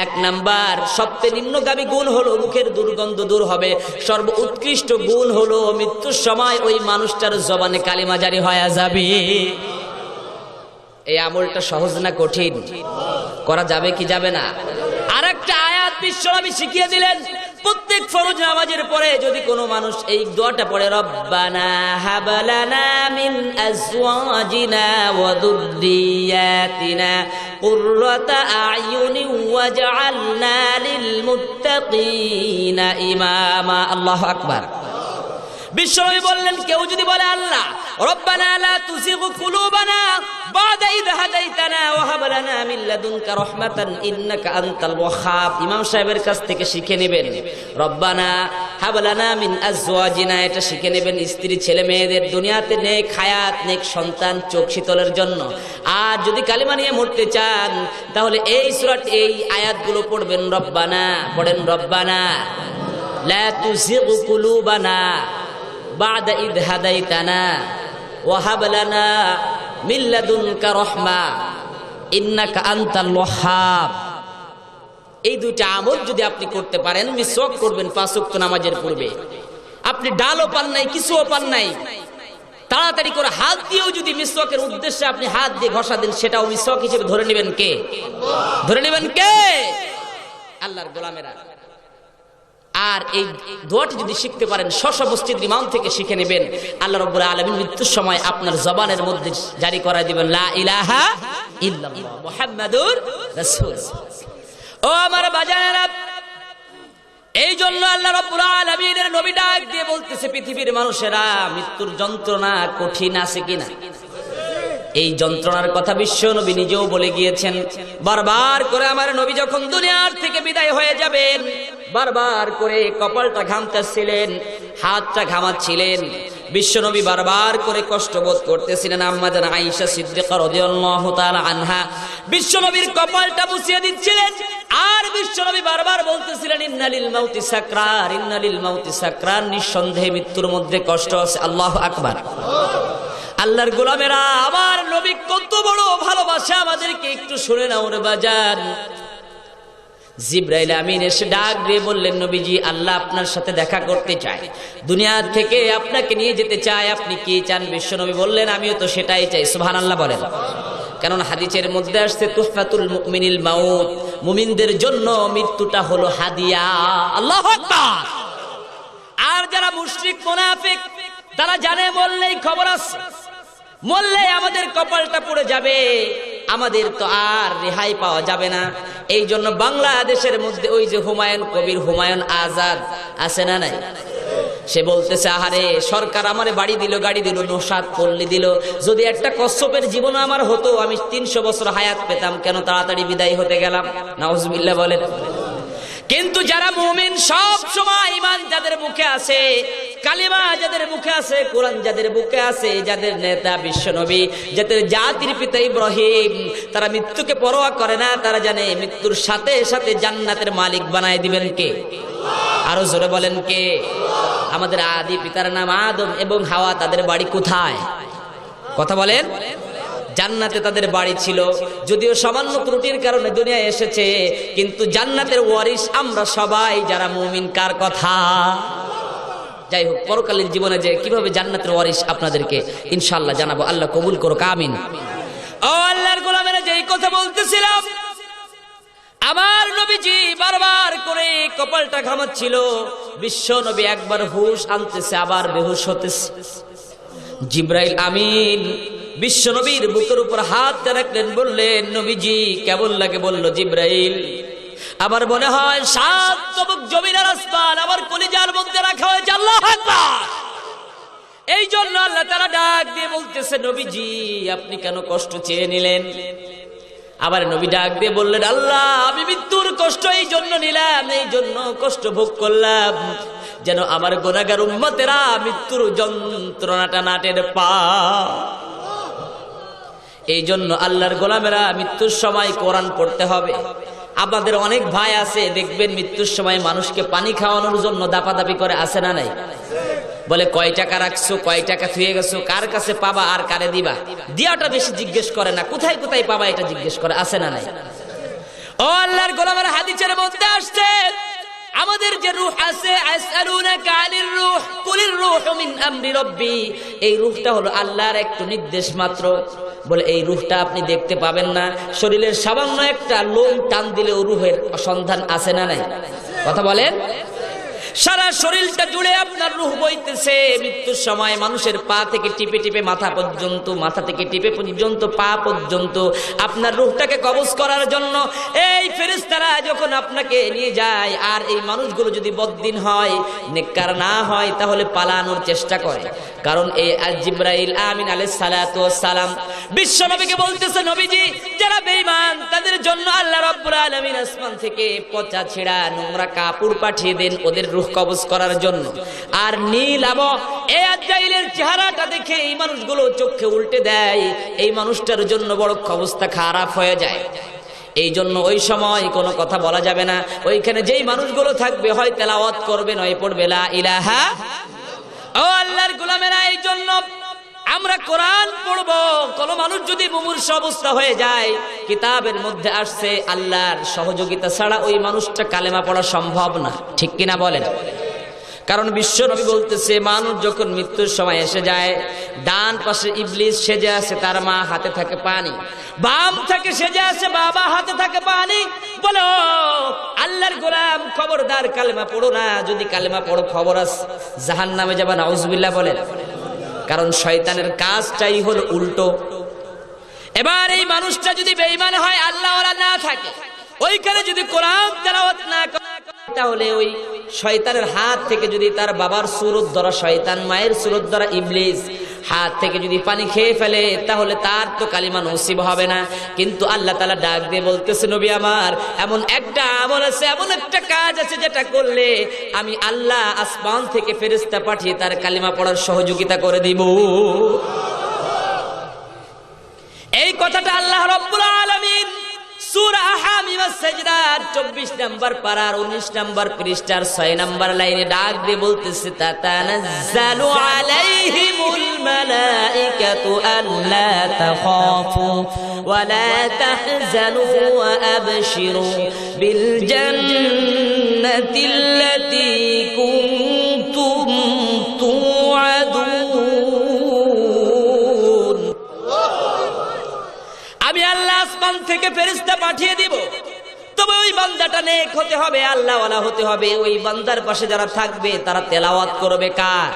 এক নাম্বার সবচেয়ে নিম্নগামী গুণ হলো মুখের দুর্গন্ধ দূর হবে। সর্ব উৎকৃষ্ট গুণ হলো মৃত্যুর সময় ওই মানুষটার জবানে কালিমা জারি হয়ে যাবে। এই আমলটা সহজ না কঠিন? করা যাবে কি যাবে না? আরেকটা আয়াত বিশ্বনবী শিখিয়ে দিলেন, প্রত্যেক ফরজ নামাজের পরে যদি কোনো মানুষ এই দোয়াটা পড়ে, রব্বানা হাবলানা মিন আজওয়াজিনা ওয়া যুররিয়াতিনা কুররাতা আয়ুনি ওয়াজআলনা লিল মুত্তাকিনা ইমামা। আল্লাহু আকবার। বিশ্বনবী বললেন, কেউ যদি বলে আল্লাহ রব্বানা লা তুযিগ কুলুবানা বা'দা ইয হাদাইতানা ওয়া হাব লানা মিন লাদুনকা রাহমাতান ইন্নাকা আনতাল ওয়াহ্হাব, ইমাম সাহেবের কাছ থেকে শিখে নেবেন রব্বানা হাব লানা মিন আজওয়াজিনা, এটা শিখে নেবেন স্ত্রী ছেলে মেয়েদের দুনিয়াতে নেক হায়াত, নেক সন্তান, চোখ শীতলের জন্য। আর যদি কালিমা নিয়ে মরতে চান তাহলে এই সূরাটি, এই আয়াতগুলো পড়বেন। রব্বানা পড়েন, রব্বানা লা তুযিগ কুলুবানা বা'দা ইয হাদাইতানা ওয়া হাব লানা মিন লাদুনকা রাহমা ইন্নাকা আনতাল ওয়াহ্হাব। এই দুইটা আমল যদি আপনি করতে পারেন, মিসওয়াক করবেন 5 ওয়াক্ত নামাজের পূর্বে। আপনি ডালও পান নাই, কিছুও পান নাই, তাড়াতাড়ি করে হাত দিয়েও যদি মিসওয়াকের উদ্দেশ্যে আপনি হাত দিয়ে ঘষা দেন, সেটাও মিসওয়াক হিসেবে ধরে নেবেন কে? ধরে নেবেন কে? আল্লাহর গোলামেরা। আর এই দোয়াটি যদি শিখতে পারেন, স্ব মসজিদ ইমাম থেকে শিখে নেবেন, আল্লাহ রাব্বুল আলামিন মৃত্যুর সময় আপনার জবানের মধ্যে জারি করায় দিবেন লা ইলাহা ইল্লাল্লাহ মুহাম্মাদুর রাসূল। ও আমার বাজানেরা, এই জন্য আল্লাহ রাব্বুল আলামিনের নবী ডাক দিয়ে বলতেছে, পৃথিবীর মানুষেরা, মৃত্যুর যন্ত্রণা কঠিন আছে কিনা? এই যন্ত্রণার কথা বিশ্ব নবী নিজেও বলে গিয়েছেন। বারবার করে আমার নবী যখন দুনিয়ার থেকে বিদায় হয়ে যাবেন, বারবার করে কপালটা ঘামতেছিলেন, হাতটা ঘামাচ্ছিলেন। বিশ্বনবী বারবার করে কষ্ট বোধ করতেছিলেন। আম্মা জান আয়েশা সিদ্দিকা রাদিয়াল্লাহু তাআলা আনহা বিশ্বনবীর কপালটা মুছিয়ে দিচ্ছিলেন। আর বিশ্বনবী বারবার বলতেছিলেন, ইন্নালিল মাউতি সাকরার, ইন্নালিল মাউতি সাকরার, নিঃসন্দেহে মৃত্যুর মধ্যে কষ্ট আছে। আল্লাহু আকবার। আল্লাহর গোলামেরা, আমার নবী কত বড় ভালোবাসে আমাদেরকে একটু শুনে নাও রে বাজান। জিবরাইল আমিন এসে ডাক দিয়ে বললেন, নবীজি, আল্লাহ আপনার সাথে দেখা করতে চায়, দুনিয়া থেকে আপনাকে নিয়ে যেতে চায়, আপনি কি চান? বিশ্বনবী বললেন, আমিও তো সেটাই চাই। সুবহানাল্লাহ বলেন। কারণ হাদিসের মধ্যে আসছে, তুহফাতুল মুমিনিল মাউত, মুমিনদের জন্য মৃত্যুটা হলো হাদিয়া। আল্লাহু আকবার। আর যারা মুশরিক মুনাফিক, তারা জানে মরলেই খবর আছে, মরলে আমাদের কপালটা পড়ে যাবে, আমাদের তো আর রেহাই পাওয়া যাবে না। এই জন্য বাংলাদেশের মধ্যে ওই যে হুমায়ুন কবির, হুমায়ুন আজাদ আছে না নাই? সে বলতেছে, আহারে সরকার আমারে বাড়ি দিল, গাড়ি দিল, নৌসাদ পল্লী দিল, যদি একটা কচ্ছপের জীবন আমার হতো, আমি 300 বছর হায়াত পেতাম, কেন তাড়াতাড়ি বিদায় হতে গেলাম? নাউজুবিল্লাহ বলেন। কিন্তু যারা মুমিন, সব সময় ঈমান যাদের মুখে আছে, কালিমা যাদের মুখে আছে, কোরআন যাদের বুকে আছে, যাদের নেতা বিশ্বনবী, যাদের জাতির পিতা ইব্রাহিম, তারা মৃত্যুকে পরোয়া করে না। তারা জানে মৃত্যুর সাথে সাথে জান্নাতের মালিক বানায় দিবেন কে? আরো জোরে বলেন কে? আমাদের আদি পিতার নাম আদম এবং হাওয়া, তাদের বাড়ি কোথায়? কথা বলেন। জান্নাতে তাদের বাড়ি ছিল, যদিও সামান্য ত্রুটির কারণে দুনিয়ায় এসেছে, কিন্তু জান্নাতের ওয়ারিস আমরা সবাই যারা মুমিন। কার কথা? যাই হোক, পরকালীন জীবনে যে কিভাবে জান্নাতের ওয়ারিস আপনাদেরকে ইনশাআল্লাহ জানাবো। আল্লাহ কবুল করুক, আমিন। ও আল্লাহর গোলামেরা, যেই কথা বলতেছিলাম, আমার নবীজি বারবার করে কপালটা ঘামাচ্ছিল, বিশ্ব নবী একবার হুশ আনতেছে, আবার বেহুশ হতেছে। জিব্রাইল আমিন বিশ্ব নবীর বুকের উপর হাত রাখলেন, বললেন, নবীজি কেমন লাগে? বলল, জিব্রাইল, আমার মনে হয় 7 তবক জমিনের আসমান আমার কলিজার মধ্যে রাখা হয়েছে। আল্লাহু আকবার। এই জন্য আল্লাহ তাআলা ডাক দিয়ে বলতেছে, নবীজি আপনি কেন কষ্ট চেয়ে নিলেন? আবার নবী ডাক দিয়ে বললেন, আল্লাহ আমি মৃত্যুর কষ্ট এই জন্য নিলাম, এই জন্য কষ্ট ভোগ করলাম যেন আমার গুনাহগার উম্মতেরা মৃত্যুর যন্ত্রণাটা না টের পায়। এই জন্য আল্লাহর গোলামেরা মৃত্যুর সময় কোরআন পড়তে হবে। আপনাদের অনেক ভাই আছে, দেখবেন মৃত্যুর সময় মানুষকে পানি খাওয়ানোর জন্য দাপাদাপি করে, আছে না নাই? বলে, কয় টাকা রাখছো, কয় টাকা থুয়ে গেছো, কার কাছে পাবা আর কারে দিবা, দিয়াটা বেশি জিজ্ঞেস করে না, কোথায় কোথায় পাবা এটা জিজ্ঞেস করে, আছে না নাই? ও আল্লাহর গোলামের, হাদিসের মধ্যে আসছে আমাদের যে রূহ আছে, আসআলুনাকা আনির রূহ কুলির রূহু মিন আমরি রাব্বি, এই রূহটা হলো আল্লাহর একটু নির্দেশ মাত্র। বলে, এই রূহটা আপনি দেখতে পাবেন না, শরীরের সামান্য একটা লোম টান দিলে ও রূহের সন্ধান আছে না নাই? কথা বলেন। সারা শরীরটা জুড়ে আপনার রূহ বইতেছে। মৃত্যুর সময় মানুষের পা থেকে টিপে টিপে মাথা পর্যন্ত, মাথা থেকে টিপে পর্যন্ত পা পর্যন্ত আপনার রূহটাকে কবজ করার জন্য এই ফেরেশতারা যখন আপনাকে নিয়ে যায়, আর এই মানুষগুলো যদি বদ্দিন হয়, নেককার না হয়, তাহলে পালানোর চেষ্টা করে। কারণ এই জিবরাইল আমিন আলাইহিস সালাতু ওয়াস সালাম বিশ্ব নবীকে বলতেছে, নবীজি যারা বেঈমান তাদের জন্য আল্লাহ রাব্বুল আলামিন আসমান থেকে পচা ছেঁড়া নোংরা কাপড় পাঠিয়ে দেন ওদের রূহ কবজ করার জন্য। আর নীল আবহ এই আজরাইলের চেহারাটা দেখে এই মানুষগুলো চোখে উল্টে দেয়, এই মানুষটার জন্য বড় অবস্থা খারাপ হয়ে যায়। এই জন্য ওই সময় কোনো কথা বলা যাবে না। ওইখানে যেই মানুষগুলো থাকবে হয় তেলাওয়াত করবে, নয় পড়বে লা ইলাহা। ও আল্লাহর গোলামেরা, এই জন্য আমরা কোরআন পড়বো। কোন মানুষ যদি মুমূর্ষ অবস্থা হয়ে যায়, কিতাবের মধ্যে আসছে আল্লাহর সহযোগিতা ছাড়া ওই মানুষটা কালেমা পড়া সম্ভব না, ঠিক কিনা বলেন? কারণ বিশ্ব নবী বলতেছে, মানুষ যখন মৃত্যুর সময় এসে যায়, ডান পাশে ইবলিস সেজে আছে, তার মা হাতে থাকে পানি, বাম থেকে সেজে আছে বাবা, হাতে থাকে পানি। বলো আল্লাহর গোলাম, খবরদার কালেমা পড়ো না। যদি কালেমা পড়ো খবর আছে জাহান্নামে যাবা, নাউজুবিল্লাহ বলেন। কারণ শয়তানের কাজটাই হলো উল্টো। এবার এই মানুষটা যদি বেঈমান হয়, আল্লাহ ওয়ালা না থাকে, ওইখানে যদি কোরআন তেলাওয়াত না করে, তাহলে ওই শয়তানের হাত থেকে যদি তার বাবার সুরত ধরা শয়তান, মায়ের সুরত ধরা ইবলিস হাত থেকে যদি পানি খেয়ে ফেলে, তাহলে তার তো কালিমা নসিব হবে না। কিন্তু আল্লাহ তাআলা ডাক দিয়ে বলতেছে, নবী আমার, এমন একটা আমল আছে, এমন একটা কাজ আছে, যেটা করলে আমি আল্লাহ আসমান থেকে ফেরেশতা পাঠিয়ে তার কালিমা পড়ার সহযোগিতা করে দিব। এই কথাটা আল্লাহ রাব্বুল আলামিন সূরা হামিম সাজদার 24 নম্বর পারার 19 নম্বর পৃষ্ঠার 6 নম্বর লাইনে ডাক দিয়ে বলতেছে, তাতানাজ্জালু আলাইহিমুল মালাইকাতু আল্লা তাখাফু ওয়া লা তাহজানু ওয়া আবশিরু বিল জান্নাতিল্লাতী কুনতুম তুআদুন। আমি আল্লাহ আসমান থেকে ফেরেশতা পাঠিয়ে দিব, তবে ওই বান্দাটা নেক হতে হবে, আল্লাহ ওয়ালা হতে হবে। ওই বান্দার পাশে যারা থাকবে তারা তেলাওয়াত করবে কার?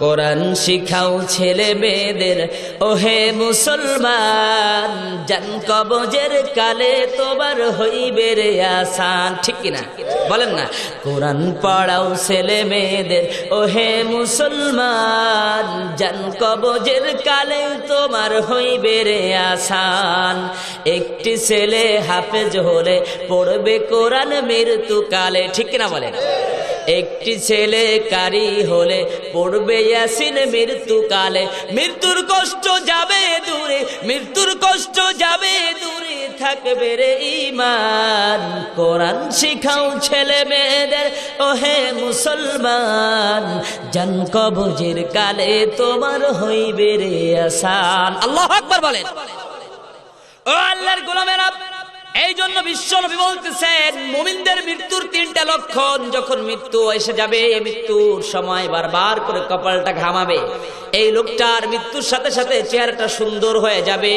কোরআন শিখাও ছেলে মেয়েদের, ওহে মুসলমান, জান কবজের কালে তোমার হইবে রে আসান, ঠিক কিনা বলেন না? কোরআন পড়াও ছেলে মেয়েদের, ওহে মুসলমান, জান কবজের কালে তোমার হইবে রে আসান। একটি ছেলে হাফেজ হলে পড়বে কোরআন মৃত্যুকালে, ঠিক কিনা বলেন? একটি ছেলে কারি হলে পড়বে ইয়াসিন মৃত্যুকালে। মৃত্যুর কষ্ট যাবে দূরে, মৃত্যুর কষ্ট যাবে দূরে, থাকবে রে ঈমান। কোরআন শিখাও ছেলে মেয়েদের, ওহে মুসলমান, জান কবজের কালে তোমার হইবে রে আসান। আল্লাহু আকবার বলেন। ও আল্লাহর গোলামেরা, এই জন্য বিশ্ব নবী বলতেছেন, মুমিনদের মৃত্যুর 3টা লক্ষণ। যখন মৃত্যু এসে যাবে, মৃত্যুর সময় বারবার করে কপালটা ঘামাবে, এই লোকটার মৃত্যুর সাথে সাথে চেহারাটা সুন্দর হয়ে যাবে।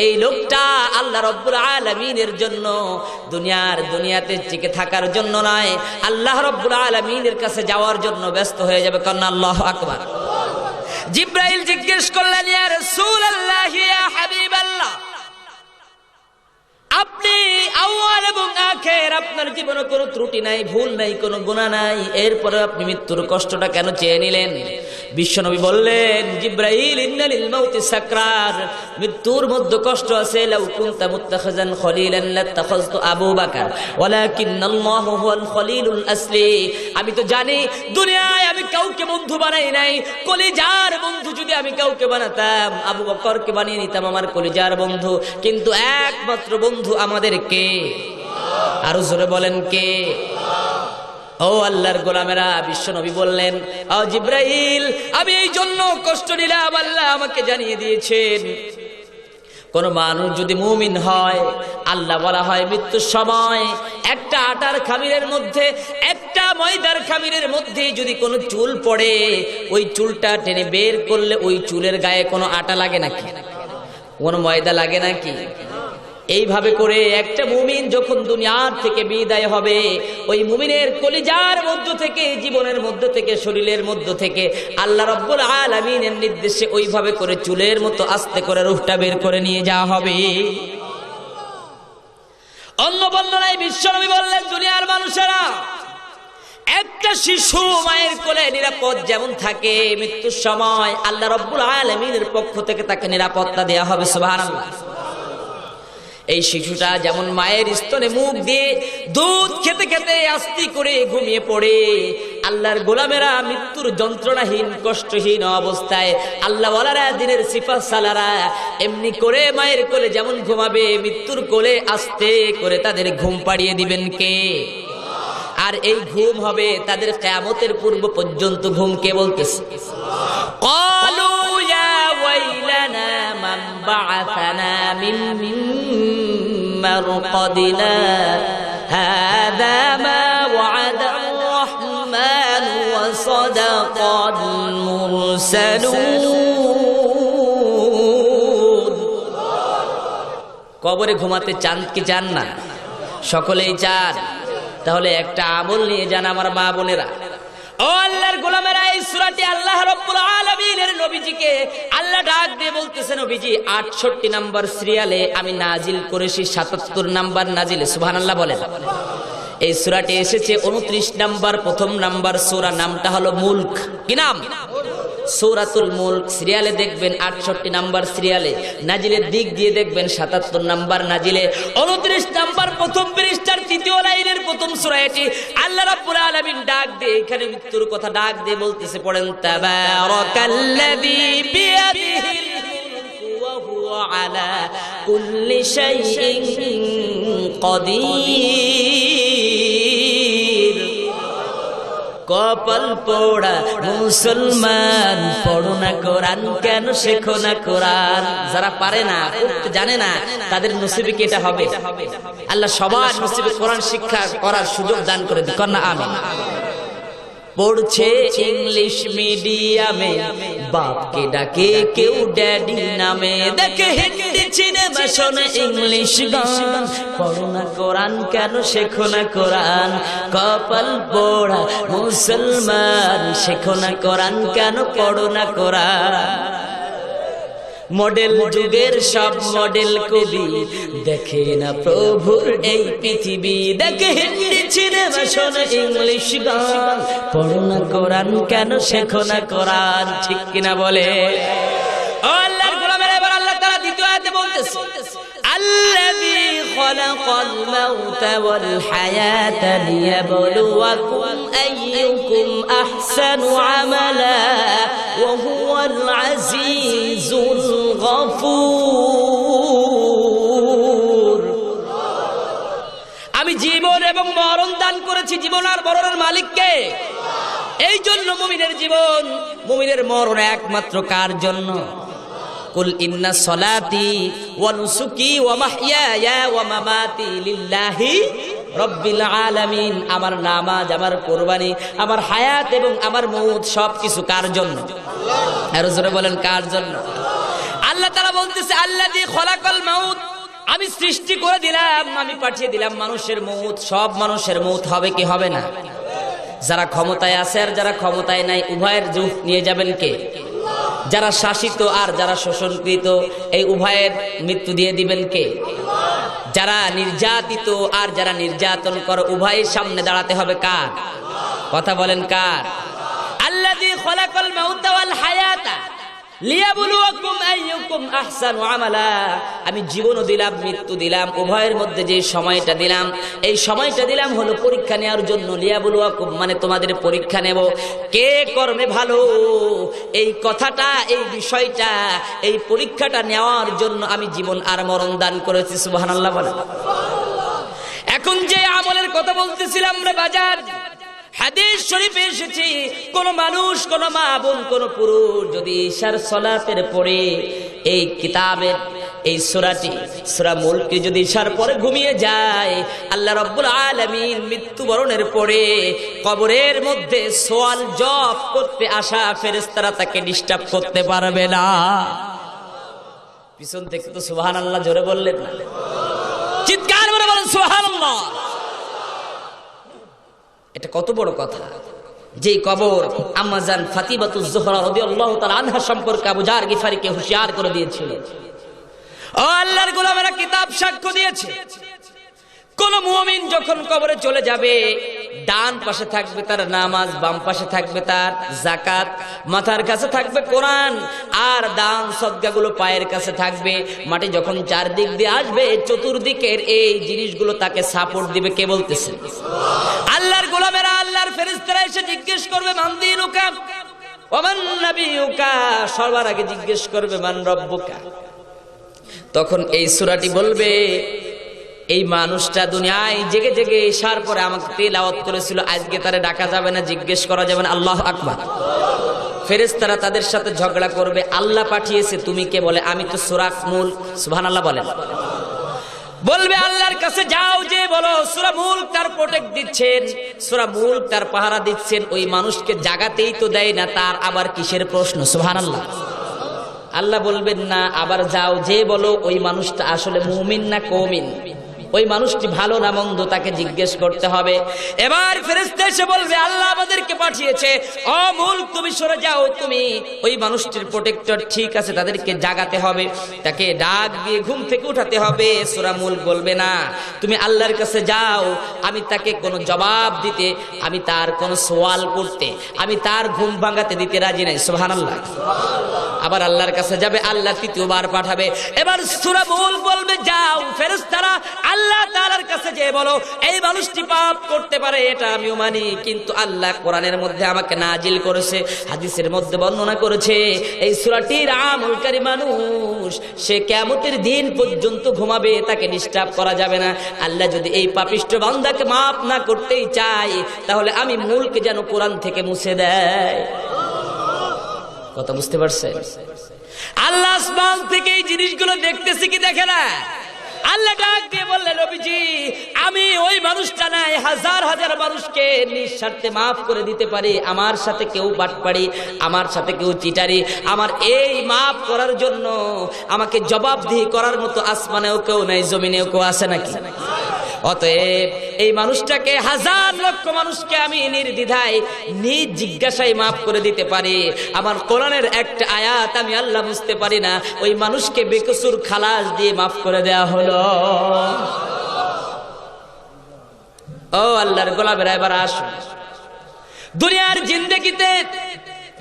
এই লোকটা আল্লাহ রব্বুল আলামিনের জন্য দুনিয়াতে টিকে থাকার জন্য নয়, আল্লাহ রব্বুল আলামিনের কাছে যাওয়ার জন্য ব্যস্ত হয়ে যাবে। কন্যা আল্লাহু আকবার। জিব্রাইল জিজ্ঞেস করলেন, ইয়া রাসূলুল্লাহ, ইয়া হাবিবাল্লাহ, আপনি আউয়াল এবং আখির, আপনার জীবনে কোনো ত্রুটি নাই, ভুল নাই, কোনো গুনাহ নাই, এরপরে আপনি মৃত্যুর কষ্টটা কেন চেয়ে নিলেন? বিশ্বনবী বললেন, জিব্রাইল, ইন্না লিল মাউতি সাকরার, মৃত্যুর মধ্যে কষ্ট আছে। লাউ কুনতা মুত্তাখিজান খলিলান লাত্তাখাযতু আবু বকর ওয়ালাকিন্নাল্লাহু হুয়াল খলিলুল আসলি। আমি তো জানি দুনিয়ায় আমি কাউকে বন্ধু বানাই নাই, কলিজার বন্ধু যদি আমি কাউকে বানাতাম, আবু বকরকে বানিয়ে নিতাম আমার কলিজার বন্ধু। কিন্তু একমাত্র বন্ধু আমাদের কে? আরো জোরে বলেন কে? ও আল্লাহর গোলামেরা, বিশ্বনবী বললেন, ও জিব্রাইল, আমি এই জন্য কষ্ট নিলাম, আল্লাহ আমাকে জানিয়ে দিয়েছেন, কোন মানুষ যদি মুমিন হয়, আল্লাহ বলা হয় মৃত্যুর সময় একটা আটার খামিরের মধ্যে, একটা ময়দার খামিরের মধ্যে যদি কোনো চুল পড়ে, ওই চুলটা টেনে বের করলে ওই চুলের গায়ে কোনো আটা লাগে নাকি? কোনো ময়দা লাগে নাকি? এইভাবে করে একটা মুমিন যখন দুনিয়ার থেকে বিদায় হবে, ওই মুমিনের কলিজার মধ্য থেকে, জীবনের মধ্য থেকে, শরীরের মধ্য থেকে আল্লাহ রাব্বুল আলামিনের নির্দেশে ওইভাবে করে চুলের মতো আস্তে করে রূহটা বের করে নিয়ে যাওয়া হবে। অন্য বর্ণনায় বিশ্বনবী বললেন, দুনিয়ার মানুষেরা, একটা শিশু মায়ের কোলে নিরাপদ যেমন থাকে, মৃত্যুর সময় আল্লাহ রাব্বুল আলামিনের পক্ষ থেকে তাকে নিরাপত্তা দেয়া হবে। সুবহানাল্লাহ। এই শিশুটা যেমন মায়ের স্তনে মুখ দিয়ে দুধ খেতে খেতে আস্তে করে ঘুমিয়ে পড়ে, আল্লাহর গোলামেরা মৃত্যুর যন্ত্রণাহীন কষ্টহীন অবস্থায় আল্লাহ ওয়ালারা দিনের সিফাত সালারা এমনি করে মায়ের কোলে যেমন ঘুমাবে, মৃত্যুর কোলে আস্তে করে তাদের ঘুম পাড়িয়ে দিবেন কে? আর এই ঘুম হবে তাদের কিয়ামতের পূর্ব পর্যন্ত ঘুম। কে বলতেছে? ক্বালু ইয়া ওয়াইলানা মান বা'আথানা মিন মারকাদিনা হাযা মা ওয়া'আদার রাহমান ওয়া সাদাকাল মুরসালুন। কবরে ঘুমাতে চান কি চান না? সকলেই চান। তাহলে একটা আমল নিয়ে যান আমার মা বোনেরা। ও আল্লাহর গোলামেরা, এই সূরাটি আল্লাহ রাব্বুল আলামিনের নবীজিকে আল্লাহ ডাক দিয়ে বলতেছে, নবীজি 68 নাম্বার সিরিয়ালে আমি নাজিল করেছি, 77 নাম্বার নাজিলে। সুবহানাল্লাহ বলেন। এই সূরাটি এসেছে 29 নাম্বার, প্রথম নাম্বার সূরা, নামটা হলো মুলক। কি নাম? সূরাতুল মুলক। সিরিয়ালে দেখবেন 68 নাম্বার সিরিয়ালে, নাজিলের দিক দিয়ে দেখবেন 77 নাম্বার নাজিলে, 29 নাম্বার প্রথম পৃষ্ঠার তৃতীয় লাইনের প্রথম সূরা এটি। আল্লাহ রাব্বুল আলামিন ডাক দিয়ে এখানে মৃত্যুর কথা ডাক দিয়ে বলতেছে, পড়েন, তাবারাকাল্লাযী বিয়াদিহিল মুলকু ওয়া হুয়া আলা কুল্লি শাইইন কাদির। কপাল পোড়া মুসলমান, পড়ো না কোরআন, কেন শেখো না কোরআন? যারা পারে না, পড়তে জানে না, তাদের নসিবে কি এটা হবে? আল্লাহ সবার নসিবে কোরআন শিক্ষা করার সুযোগ দান করে দিক না, আমিন। পড়ছে ইংলিশ মিডিয়ামে, বাপকে ডাকে কেউ ড্যাডি নামে, দেখে হিন্দি সিনেমা শোনে ইংলিশ গান, পড়ো না কোরআন, কেন শেখো না কোরআন? কপাল পোড়া মুসলমান, শেখো না কোরআন, কেন পড়ো না কোরআন? মডেল যুগের সব মডেল কবি, দেখে না প্রভুর এই পৃথিবী, দেখে হিন্দি সিনেমা শোনে ইংলিশ গান, পড়ো না কোরআন, কেন শেখো না কোরআন? ঠিক কিনা বলে? ও আল্লাহর গোলামেরা, এবার আল্লাহ তাআলা দ্বিতীয় আয়াতে বলতেছে, আল্লাযী খালাকাল মাউতা ওয়াল হায়াতা লিয়াবলুয়াকুম আইয়ুকুম আহসানু আমালা ওয়া হুয়াল আজিজুল গফুর। আমি জীবন এবং মরণ দান করেছি, জীবন আর মরণের মালিক কে? এই জন্য মুমিনের জীবন, মুমিনের মরণ একমাত্র কার জন্য? কুল ইন্না সলাতি ওয়া নুসুকি ওয়া মাহইয়ায়া ওয়া মামাতি লিল্লাহি রব্বিল আলামিন। আমার নামাজ, আমার কোরবানি, আমার হায়াত এবং আমার মউত সবকিছু কার জন্য? আর জোরে বলেন কার জন্য? আল্লাহ তাআলা বলতেছে আল্লাযী খলাকাল মাউত, আমি সৃষ্টি করে দিলাম, আমি পাঠিয়ে দিলাম মানুষের মউত। সব মানুষের মউত হবে কি হবে না? যারা ক্ষমতায় আছে আর যারা ক্ষমতায় নাই উভয়ের রূহ নিয়ে যাবেন কে? যারা শাসিত আর যারা শোষণকৃত এই উভয়ের মৃত্যু দিয়ে দিবেন কে? যারা নির্যাতিত আর যারা নির্যাতন করে উভয়ের সামনে দাঁড়াতে হবে কার? কথা বলেন কার? আল্লাযী খলাকাল মাউতা ওয়াল হায়াতা লিয়াবলুয়াকুম আইয়ুকুম আহসানু আমালা। আমি জীবনও দিলাম, মৃত্যু দিলাম, উভয়ের মধ্যে যে সময়টা দিলাম এই সময়টা দিলাম হলো পরীক্ষা নেওয়ার জন্য। লিয়াবলুয়াকুম মানে তোমাদের পরীক্ষা নেব কে কর্মে ভালো। এই কথাটা, এই বিষয়টা, এই পরীক্ষাটা নেওয়ার জন্য আমি জীবন আর মরণ দান করেছি। সুবহানাল্লাহ বলেন। এখন যে আমলের কথা বলতেছিলাম রে বাজার, হাদিস শরীফে এসেছে কোন মানুষ, কোন মা বোন, কোন পুরুষ যদি ঈশার সালাতের পরে এই কিতাবের এই সূরাটি, সূরা মুলকে যদি ঈশার পরে ঘুমিয়ে যায়, আল্লাহ রাব্বুল আলামিন মৃত্যুবরণের পরে কবরের মধ্যে সওয়াল জবাব করতে আসা ফেরেশতারা তাকে ডিস্টার্ব করতে পারবে না। পিছন থেকে তো সুবহানাল্লাহ জোরে বললেন না? চিৎকার করে বলেন সুবহানাল্লাহ। এটা কত বড় কথা। যে কবর আম্মা জান ফাতিমাতুজ জোহরা রাদিয়াল্লাহু তাআলা আনহা সম্পর্কে আবু জার গিফারিকে হুঁশিয়ার করে দিয়েছিল। ও আল্লাহর গোলামেরা, কিতাব সাক্ষ্য দিয়েছে কোন মুমিন যখন কবরে চলে যাবে ডান পাশে থাকবে তার নামাজ, বাম পাশে থাকবে তার যাকাত, মাথার কাছে থাকবে কোরআন, আর দান সদকাগুলো পায়ের কাছে থাকবে। মাটি যখন চারদিক দিয়ে আসবে চতুর্দিকের এই জিনিসগুলো তাকে সাপোর্ট দিবে। কে বলতেছে? আল্লাহর গোলামেরা, আল্লাহর ফেরেশতারা এসে জিজ্ঞেস করবে মান দীনুকা ওয়া মান নাবিয়ুকা। সবার আগে জিজ্ঞেস করবে মান রব্বুকা। তখন এই সূরাটি বলবে এই মানুষটা দুনিয়ায় জেগে জেগে ঈশার পরে আমাকে তেলাওয়াত করেছিল, আজকে তারে ডাকা যাবে না, জিজ্ঞেস করা যাবে না। আল্লাহু আকবার। ফেরেশতারা তাদের সাথে ঝগড়া করবে, আল্লাহ পাঠিয়েছে তুমি কে? বলে আমি তো সূরা মুলক। সুবহানাল্লাহ বলেন। বলবে আল্লাহর কাছে যাও, যে বলো সূরা মুলক তার প্রোটেক্ট দিচ্ছেন, সূরা মুলক তার পাহারা দিচ্ছেন, ওই মানুষকে জাগাতেই তো দেয় না, তার আবার কিসের প্রশ্ন? সুবহানাল্লাহ। আল্লাহ বলবেন না, আবার যাও, যে বলো ওই মানুষটা আসলে মুমিন না কওমিন, ওই মানুষটি ভালো না মন্দ, তাকে জিজ্ঞেস করতে হবে। এবার ফেরেশতা এসে বলবে আল্লাহ আমাদেরকে পাঠিয়েছে, ও মুলক তুমি সরে যাও, তুমি ওই মানুষটির প্রোটেক্টর ঠিক আছে, তাদেরকে জাগাতে হবে, তাকে ডাক দিয়ে ঘুম থেকে উঠাতে হবে। সূরা মুলক বলবে না, তুমি আল্লাহর কাছে যাও, আমি তাকে কোনো জবাব দিতে, আমি তার কোনো সওয়াল করতে, আমি তার ঘুম ভাঙাতে দিতে রাজি নাই। সুবহানাল্লাহ। আবার আল্লাহর কাছে যাবে, আল্লাহ তৃতীয়বার পাঠাবে। এবার সূরা মুলক বলবে যাও ফেরেশতারা আল্লাহ তাআলার কাছে যে বলো এই মানুষটি পাপ করতে পারে, এটা আমিও মানি, কিন্তু আল্লাহ কোরআনের মধ্যে আমাকে নাজিল করেছে, হাদিসের মধ্যে বর্ণনা করেছে এই সূরাটির আমলকারী মানুষ সে কিয়ামতের দিন পর্যন্ত ঘুমাবে, তাকে ডিস্টার্ব করা যাবে না। আল্লাহ যদি এই পাপিষ্ঠ বান্দাকে মাফ না করতেই চায়, তাহলে আমি মুলকে যেন কোরআন থেকে মুছে দেয়। কথা বুঝতে পারছেন? আল্লাহ আসমান থেকে এই জিনিসগুলো দেখতেছে কি দেখে না? আল্লাহ ডাক দিয়ে বললেন নবীজি আমি ওই মানুষটা নাই, হাজার হাজার মানুষকে নিঃস্বার্থে মাফ করে দিতে পারি। আমার সাথে কেউ বাটপাড়ি, আমার সাথে কেউ চিটারি, আমার এই মাফ করার জন্য আমাকে জবাবদিহি করার মতো আসমানেও কেউ নাই, জমিনেও কেউ আছে নাকি? অতএব এই মানুষটাকে, হাজার লক্ষ মানুষকে আমি নির্দ্বিধায় নিজ জিজ্ঞাসায় মাফ করে দিতে পারি। আমার কোরআনের একটা আয়াত আমি আল্লাহ বুঝতে পারি না, ওই মানুষকে বেকসুর খালাস দিয়ে মাফ করে দেয়া হলো। ও আল্লাহর গোলামেরা, এবার আসুন দুনিয়ার জিন্দেগিতে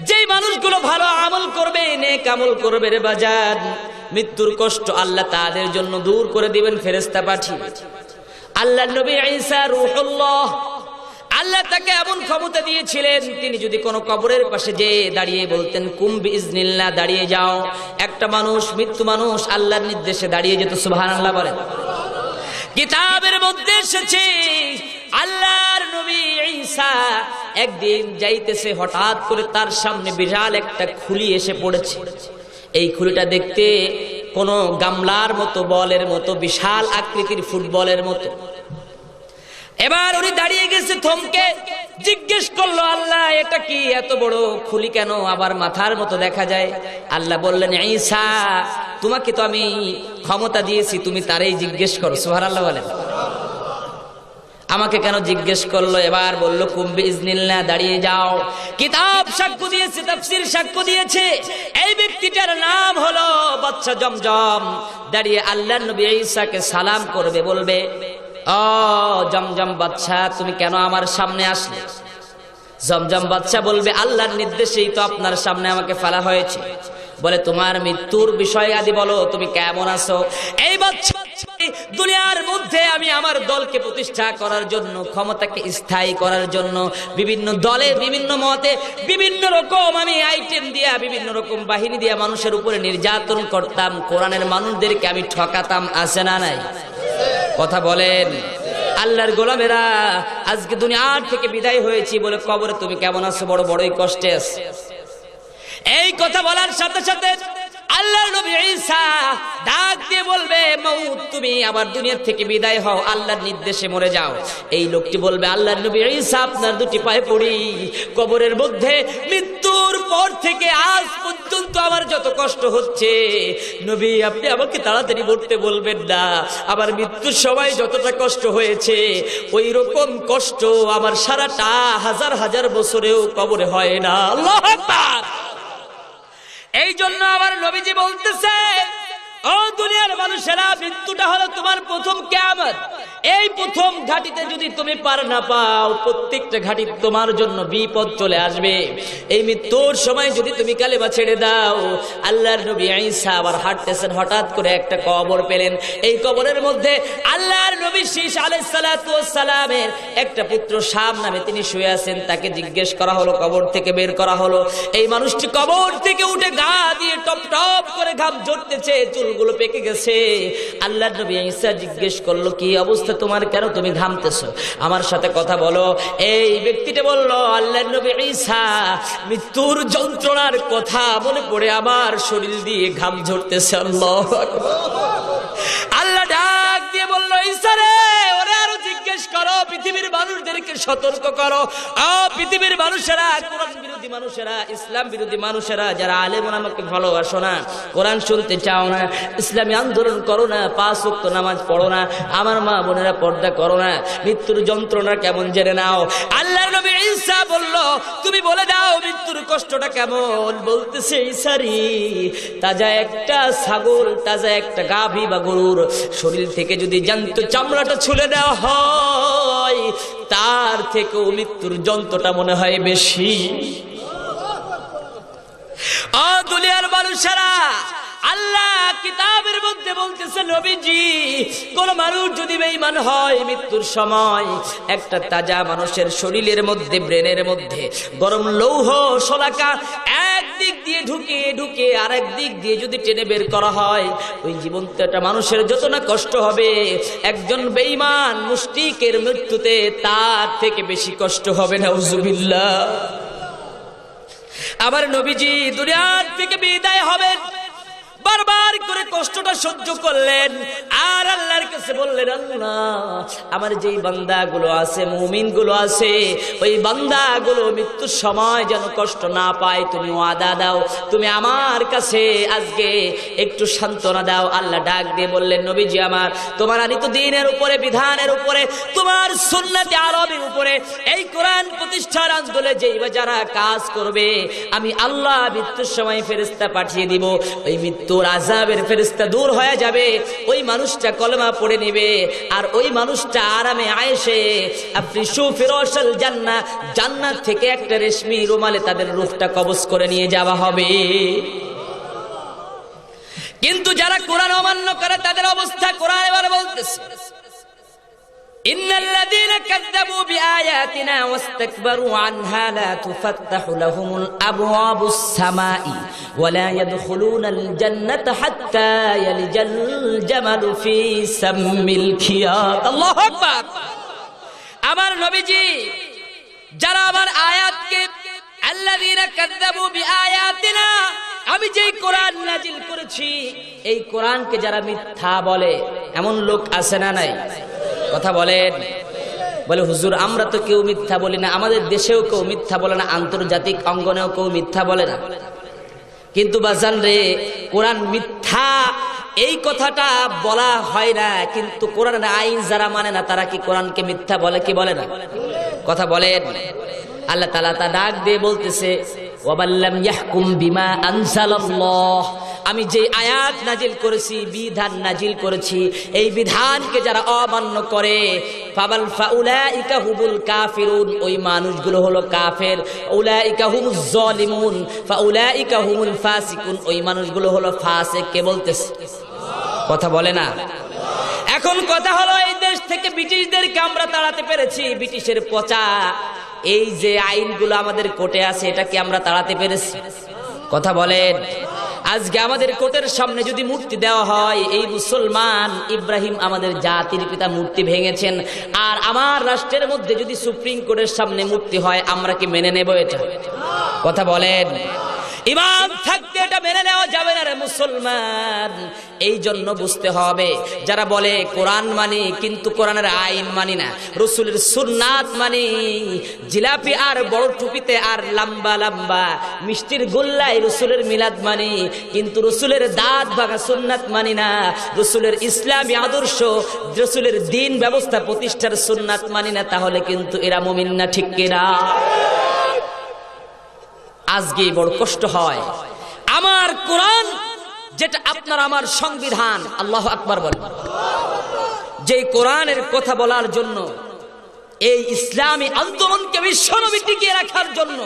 যেই মানুষগুলো ভালো আমল করবে, নেক আমল করবে রে বাজার, মৃত্যুর কষ্ট আল্লাহ তাদের জন্য দূর করে দিবেন ফেরেশতা পাঠিয়ে। আল্লাহ নবী ঈসা রূহুল্লাহ, আল্লাহ তাকে এমন ক্ষমতা দিয়েছিলেন, তিনি যদি কোনো কবরের পাশে যে দাঁড়িয়ে বলতেন কুম বিইজনিল্লাহ, দাঁড়িয়ে যাও, একটা মানুষ, মৃত্যু মানুষ আল্লাহর নির্দেশে দাঁড়িয়ে যেত। সুবহানাল্লাহ বলেন। কিতাবের মধ্যে এসেছে আল্লাহর নবী ঈসা একদিন যাইতেছে, হঠাৎ করে তার সামনে বিশাল একটা খুলি এসে পড়েছে। এই খুলিটা দেখতে কোন গামলার মতো, বলের মতো, বিশাল আকৃতির ফুটবলের মতো। এবার উনি দাঁড়িয়ে গেছে, থমকে জিজ্ঞেস করলো, আল্লাহ এটা কি এত বড় খুলি কেন, আবার মাথার মতো দেখা যায়? আল্লাহ বললেন, ঈসা তোমাকে তো আমি ক্ষমতা দিয়েছি, তুমি তারই জিজ্ঞেস করো। সুবহানাল্লাহ বলেন। আমাকে কেন জিজ্ঞেস করলো? এবার বলল, কুম বিইজনিল্লাহ, দাঁড়িয়ে যাও। কিতাব সাক্ষ্য দিয়েছে, তাফসীর সাক্ষ্য দিয়েছে, এই ব্যক্তিটার নাম হলো বাদশা জমজম। দাঁড়িয়ে আল্লাহর নবী ঈসাকে সালাম করবে, বলবে, ও জমজম বাদশা, তুমি কেন আমার সামনে আসলে? জমজম বাদশা বলবে, আল্লাহর নির্দেশেই তো আপনার সামনে আমাকে ফেলা হয়েছে। বলে, তোমার মৃত্যুর বিষয় আদি বলো, তুমি কেমন আছো? এই বাদশা, দুনিয়ার মধ্যে আমি আমার দলকে প্রতিষ্ঠা করার জন্য, ক্ষমতাকে স্থায়ী করার জন্য বিভিন্ন দলে, বিভিন্ন মতে, বিভিন্ন রকম আমি আইটেম দিয়া, বিভিন্ন রকম বাহিনী দিয়া মানুষের উপরে নির্যাতন করতাম, কোরআনের মানুষদেরকে আমি ঠকাতাম, আছে না নাই? কথা বলেন। আল্লাহর গোলামেরা, আজকে দুনিয়ার থেকে বিদায় হয়েছি বলে কবরে তুমি কেমন আছো? বড়ই কষ্টে আছে। এই কথা বলার সাথে সাথে আল্লাহর নবী ঈসা ডাক দিয়ে বলবে, মউত তুমি আবার দুনিয়া থেকে বিদায় হও, আল্লাহর নির্দেশে মরে যাও। এই লোকটি বলবে, আল্লাহর নবী ঈসা আপনার দুটি পায়ে পড়ি, কবরের মধ্যে মৃত্যুর পর থেকে আজ পর্যন্ত আমার যত কষ্ট হচ্ছে, নবী আপনি আমাকে তাড়াতাড়ি মরতে বলবেন না। আমার মৃত্যুর সময় যতটা কষ্ট হয়েছে, ওই রকম কষ্ট আমার সারাটা হাজার হাজার বছরেও কবরে হয় না। আল্লাহু আকবার। এই জন্য আমার নবীজি বলতেছে, ও দুনিয়ার মানুষেরা, মৃত্যুটা হলো তোমার প্রথম কিয়ামত। এই প্রথম ঘাটিতে যদি তুমি পার না পাও, প্রত্যেকটা ঘাটি তোমার জন্য বিপদ চলে আসবে। এই মৃত্যুর সময় যদি তুমি কালেমা ছেড়ে দাও, আল্লাহর নবী ঈসা আবার হাঁটতেছেন, হঠাৎ করে একটা কবর পেলেন। এই কবরের মধ্যে আল্লাহর নবী শীশ আলাইহিস সালাতু ওয়াস সালামের একটা পুত্র শাম নামে তিনি শুয়ে আছেন। তাকে জিজ্ঞেস করা হলো, কবর থেকে বের করা হলো। এই মানুষটি কবর থেকে উঠে গা দিয়ে টপ টপ করে ঘাম ঝরতেছে, চুলগুলো পেকে গেছে। আল্লাহর নবী ঈসা জিজ্ঞেস করলো, কি অবস্থা তোমার, কেন তুমি ঘামতেছো? আমার সাথে কথা বলো। এই ব্যক্তিটা বলল, আল্লাহর নবী ঈসা, মৃত্যুর যন্ত্রণার কথা মনে পড়ে আমার শরীর দিয়ে ঘাম ঝরতেছে। আল্লাহু আকবার। আল্লাহ ডাক দিয়ে বলল, ঈসা রে, ওরে আরো জিজ্ঞেস করো, পৃথিবীর মানুষদেরকে সতর্ক করো। পৃথিবীর মানুষেরা, কোরআন বিরোধী মানুষেরা, ইসলাম বিরোধী মানুষেরা, যারা আলেম ওলামাকে ভালোবাসো না, কোরআন শুনতে চাও না, ইসলামী আন্দোলন করো না, 5 ওয়াক্ত নামাজ পড়ো না, আমার মা বোনেরা পর্দা করো না, মৃত্যুর যন্ত্রণা কেমন জেনে নাও। আল্লাহর নবী ঈসা বলল, তুমি বলে দাও মৃত্যুর কষ্টটা কেমন? বলতেছে, ঈসারি, তাজা একটা ছাগল, তাজা একটা গাভী বা গরুর শরীর থেকে যদি জ্যান্ত চামড়াটা ছুলে দেওয়া হয়, তার থেকেও মৃত্যুর যন্ত্রটা মনে হয় বেশি। দুনিয়ার মানুষেরা, আল্লাহ কিতাবের মধ্যে বলতেছে, নবীজি, কোন মানুষ যদি বেঈমান হয়, মৃত্যুর সময় একটা তাজা মানুষের শরীরের মধ্যে, ব্রেনের মধ্যে গরম লৌহ শলাকা একদিক দিয়ে ঢুকে আরেক দিক দিয়ে যদি টেনে বের করা হয়, ওই জীবন্ত একটা মানুষের যত না কষ্ট হবে, একজন বেঈমান মুশরিকের মৃত্যুতে তার থেকে বেশি কষ্ট হবে। নাউজুবিল্লাহ। আবার নবীজি দুনিয়ার থেকে বিদায় হবেন, বারবার করে কষ্টটা সহ্য করলেন, আর আল্লাহর কাছে বললেন, আল্লাহ, আমার যেই বান্দাগুলো আছে, মুমিনগুলো আছে, ওই বান্দাগুলো মৃত্যুর সময় যেন কষ্ট না পায়, তুমি ওয়াদা দাও, তুমি আমার কাছে আজকে একটু সান্ত্বনা দাও। আল্লাহ ডাক দিয়ে বললেন, নবীজি আমার, তোমার আনিত দ্বীনের উপরে, বিধানের উপরে, তোমার সুন্নাতে আরবের উপরে, এই কোরআন প্রতিষ্ঠার আন্দোলনে যেই বা যারা কাজ করবে, আমি আল্লাহ মৃত্যুর সময় ফেরেশতা পাঠিয়ে দিব। ওই মৃত্যুর আযাবের ফেরেশতা দূর হয়ে যাবে, ওই মানুষটা কলেমা পড়ে নেবে, আর ওই মানুষটা আরামে আয়েশে আপনি সুফিরশাল জান্নাহ, জান্নাত থেকে একটা রেশমি রুমালে তাদের রূহটা কবজ করে নিয়ে যাওয়া হবে। কিন্তু যারা কোরআন অমান্য করে, তাদের অবস্থা কোরআন এবার বলতেছে, ইন্নাল্লাযীনা কাযযাবু বিআয়াতিনা ওয়াস্তাকবারু আনহা লা তুফাত্তাহু লাহুমুল আবওয়াবুস সামাই ওয়া লা ইয়াদখুলুনাল জান্নাতা হাত্তা ইয়ালিজাল জামালু ফি সাম্মিল খিয়াত। আল্লাহু আকবার। আমার নবীজি, যারা আমার আয়াতকে, আল্লাযীনা কাযযাবু বিআয়াতিনা, আমি যেই কোরআন নাজিল করেছি, এই কোরআনকে যারা মিথ্যা বলে, এমন লোক আছে না নাই? কথা বলেন। বলে হুজুর আমরা তো কেউ মিথ্যা বলি না, আমাদের দেশেও কেউ মিথ্যা বলে না, আন্তর্জাতিক অঙ্গনেও কেউ মিথ্যা বলে না। কিন্তু বাজান রে, কোরআন মিথ্যা এই কথাটা বলা হয় না, কিন্তু কোরআনের আইন যারা মানে না তারা কি কোরআনকে মিথ্যা বলে কি বলে না? কথা বলেন। আল্লাহ তাআলা তা ডাক দিয়ে বলতেছে, ওয়াবাল্লাম ইয়াহকুম বিমা আনজালাল্লাহ, আমি যে আয়াত নাজিল করেছি, বিধান নাজিল করেছি, এই বিধানকে যারা অমান্য করে, ফাউলাইকা হুমুল কাফিরুন, ওই মানুষগুলো হলো কাফের, উলাইকা হুমুজ জালিমুন, ফাউলাইকা হুমুল ফাসিকুন, ওই মানুষগুলো হলো ফাসিক। কে বলতেছে? কথা বলে না। এখন কথা হলো, এই দেশ থেকে ব্রিটিশদেরকে আমরা তাড়াতে পেরেছি, ব্রিটিশের পচা এই যে আইনগুলো আমাদের কোর্টে আছে, এটা কি আমরা তাড়াতে পেরেছি? কথা বলেন। আজকে আমাদের কোর্টের সামনে যদি মূর্তি দেওয়া হয়, এই মুসলমান ইব্রাহিম আমাদের জাতির পিতা মূর্তি ভেঙেছেন, আর আমার রাষ্ট্রের মধ্যে যদি সুপ্রিম কোর্টের সামনে মূর্তি হয়, আমরা কি মেনে নেব এটা? কথা বলেন। ইমান থাকতে এটা মেনে নেওয়া যাবে না রে মুসলমান। এই জন্য বুঝতে হবে, যারা বলে কোরআন মানি কিন্তু কোরআনের আইন মানি না, রসুলের সুন্নাত মানি, জিলাপি আর বড় টুপিতে আর লম্বা লম্বা মিষ্টির গোল্লায় রসুলের মিলাদ মানি, কিন্তু রসুলের দাঁত ভাঙা সুন্নাত মানি না, রসুলের ইসলামী আদর্শ, রসুলের দিন ব্যবস্থা প্রতিষ্ঠার সুন্নাত মানি না, তাহলে কিন্তু এরা মুমিন না। ঠিক কিনা? আজকে বড় কষ্ট হয়। আমার কোরআন যেটা আপনার আমার সংবিধান, আল্লাহু আকবার বলেন, যে কোরআনের কথা বলার জন্য, এই ইসলামী আন্দোলনকে বিশ্বনবী টিকিয়ে রাখার জন্য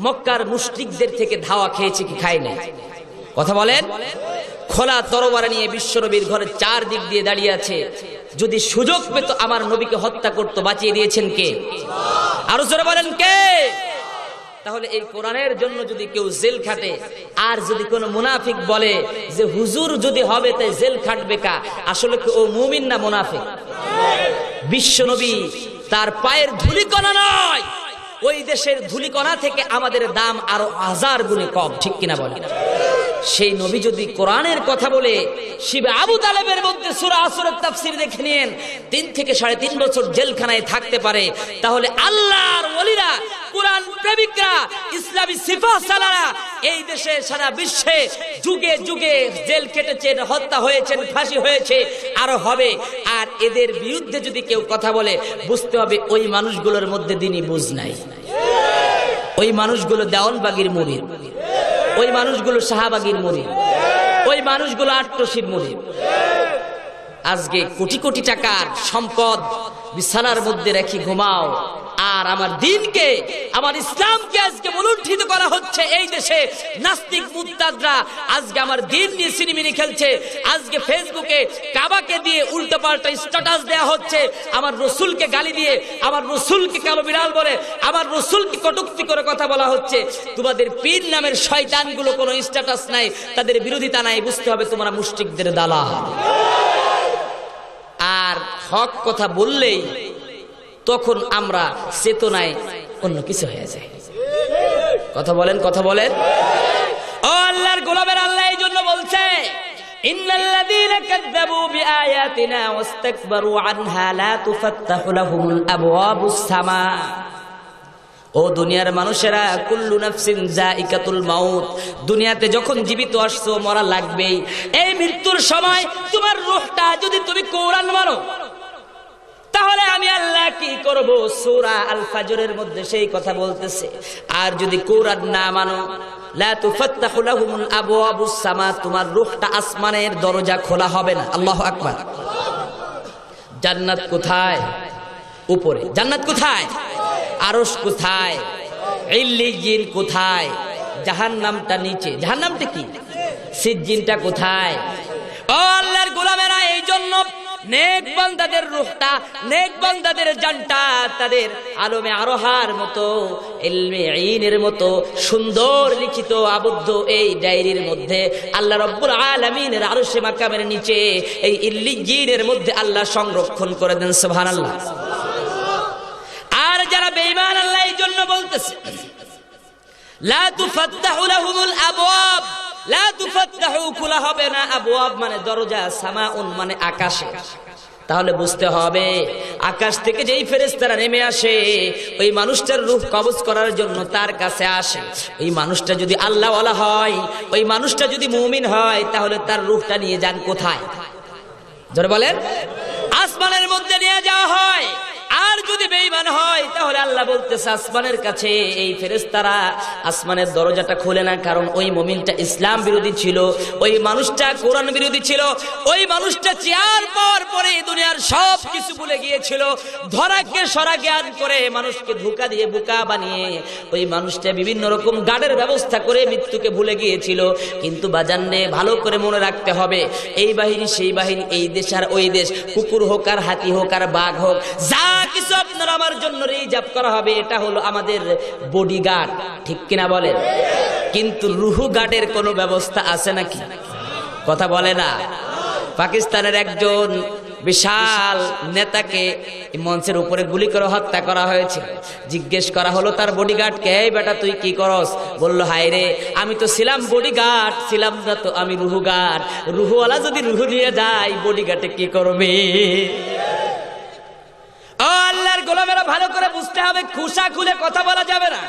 মক্কার মুশরিকদের থেকে ধাওয়া খেয়েছে কি খায় নাই? কথা বলেন। খোলা তরবারি নিয়ে বিশ্বনবীর ঘরের চারদিক দিয়ে দাঁড়িয়ে আছে, যদি সুযোগ পেত আমার নবীকে হত্যা করত, বাঁচিয়ে দিয়েছেন কে? আরো জোরে বলেন কে? তাহলে এই কোরআনের জন্য যদি কেউ জেল খাটে, আর যদি কোনো মুনাফিক বলে যে হুজুর যদি হবে তাই জেল খাটবে কা, আসলে কি ও মুমিন না মুনাফিক? বিশ্বনবী তার পায়ের ধুলিকণা নয়, ওই দেশের ধুলিকণা থেকে আমাদের দাম আরো 1000 গুণে কম। ঠিক কিনা বলেন? সেই নবী যদি কোরআনের কথা বলে, শিবে আবু তালেবের মধ্যে সূরা আসরের তাফসীর দেখে নিন, 3 থেকে 3.5 বছর জেলখানায় থাকতে পারে, তাহলে আল্লাহর ওলিরা, কোরআন প্রেমিকরা, ইসলামী সিপাহসালারা এই দেশে সারা বিশ্বে যুগে যুগে জেল কেটেছেন, হত্যা হয়েছেন, ফাঁসি হয়েছে, আরো হবে। আর এদের বিরুদ্ধে যদি কেউ কথা বলে, বুঝতে হবে ওই মানুষগুলোর মধ্যে দ্বীনি বুঝ নাই, ওই মানুষগুলো দেওয়ানবাগীর মুরিদ, ওই মানুষগুলো শাহবাগীর মুরিদ, ওই মানুষগুলো আট্টশির মুরিদ। আজকে কোটি কোটি টাকার সম্পদ বিছানার মধ্যে রেখে ঘুমাও, আর আমার দ্বীনকে, আমার ইসলামকে আজকে মূলুণ্ঠিত করা হচ্ছে। এই দেশে নাস্তিক মুরতাদরা আজকে আমার দ্বীন নিয়ে সিনেমিনি খেলছে। আজকে ফেসবুকে কাবাকে দিয়ে উল্টো পাল্টা স্ট্যাটাস দেয়া হচ্ছে, আমার রসুলকে গালি দিয়ে, আমার রসুলকে কালো বিড়াল বলে, আমার রসুলকে কটূক্তি করে কথা বলা হচ্ছে। তোমাদের পীর নামের শয়তানগুলো কোনো স্ট্যাটাস নাই, তাদের বিরোধিতা নাই, বুঝতে হবে তোমরা মুশরিকদের দালাল। আর হক কথা বললেই তখন আমরা চেতনায় অন্য কিছু হয়ে যায়। কথা বলেন, কথা বলেন। ও আল্লাহর গোলামের, আল্লাহ এই জন্য বলছে, ইন্নাল্লাযীনা কাযযাবু বিআয়াতিনা ওয়াস্তাকবারু আনহা লা তুফাত্তাহু লাহুমুল আবওয়াবুস সামা। ও দুনিয়ার মানুষেরা, কুল্লু নাফসিন যায়িকাতুল মাউত, দুনিয়াতে যখন জীবিত আসছো মরা লাগবেই। এই মৃত্যুর সময় তোমার রূহটা যদি তুমি কোরআন মানো, তাহলে আমি আল্লাহ কি করব? সূরা আল ফাজরের মধ্যে সেই কথা বলতেছে। আর যদি কোরআন না মানো, লা তুফাত্তাহু লাহুমুল আবওয়াবুস সামা, তোমার রূহটা আসমানের দরজা খোলা হবে না। আল্লাহু আকবার। জান্নাত কোথায়? উপরে। জান্নাত কোথায়? আরশ কোথায়? ইল্লিয়িন কোথায়? জাহান্নামটা নিচে। জাহান্নামটা কি? সিজ্জিনটা কোথায়? ও আল্লাহর গোলামেরা, এই জন্য নেক বান্দাদের রূহটা, নেক বান্দাদের জানটা তাদের আলমে আরোহার মতো, ইলমে ঈনের মতো সুন্দর লিখিত আবদ্ধ এই ডায়েরির মধ্যে আল্লাহ রাব্বুল আলামিনের আরশে মাকামের নিচে এই ইল্লিয়িনের মধ্যে আল্লাহ সংরক্ষণ করে দেন। সুবহানাল্লাহ। আর যারা বেঈমান, আল্লাহ এই জন্য বলতেছে, লা তুফাত্তাহু লাহুমুল আবওয়াব, লা তুফাত্তাহু, খোলা হবে না। আবওয়াব মানে দরজা, সামাউন মানে আকাশে। তাহলে বুঝতে হবে আকাশ থেকে যেই ফেরেশতারা নেমে আসে ওই মানুষটার রূহ কবজ করার জন্য তার কাছে আসে। ওই মানুষটা যদি আল্লাহওয়ালা হয়, ওই মানুষটা যদি মুমিন হয়, তাহলে তার রূহটা নিয়ে যান কোথায়? জোরে বলেন। আসমানের মধ্যে নিয়ে যাওয়া হয়। আর যদি বেঈমান হয় তাহলে আল্লাহ বলতেছে আসমানের কাছে এই ফেরেশতারা আসমানের দরজাটা খোলে না, কারণ ওই মুমিনটা ইসলাম বিরোধী ছিল, ওই মানুষটা কোরআন বিরোধী ছিল, ওই মানুষটা চেয়ার পর পরে দুনিয়ার সব কিছু ভুলে গিয়েছিল, ধরাকে সরা জ্ঞান করে মানুষকে ধোঁকা দিয়ে বোকা বানিয়ে ওই মানুষটা বিভিন্ন রকম গার্ডের ব্যবস্থা করে মৃত্যুকে ভুলে গিয়েছিল। কিন্তু বাজানরে ভালো করে মনে রাখতে হবে, এই বাহিনী সেই বাহিনী, এই দেশ আর ওই দেশ, কুকুর হোক আর হাতি হোক আর বাঘ হোক, যা কিছু আপনার আমার জন্য রিজার্ভ করা হবে এটা হলো আমাদের বডিগার্ড, ঠিক কিনা বলেন? কিন্তু রুহু গার্ডের কোনো ব্যবস্থা আছে নাকি? কথা বলে না। পাকিস্তানের একজন বিশাল নেতাকে মঞ্চের উপরে গুলি করে হত্যা করা হয়েছে। জিজ্ঞেস করা হলো তার বডিগার্ডকে, এই বেটা তুই কি করস? বলল, হায় রে, আমি তো ছিলাম বডিগার্ড, ছিলাম না তো আমি রুহু গার্ড। রুহুওয়ালা যদি রুহু নিয়ে যায় বডিগার্ডে কি করবে? আল্লাহর গোলামেরা ভালো করে বুঝতে হবে, খুশা খুলে কথা বলা যাবে না।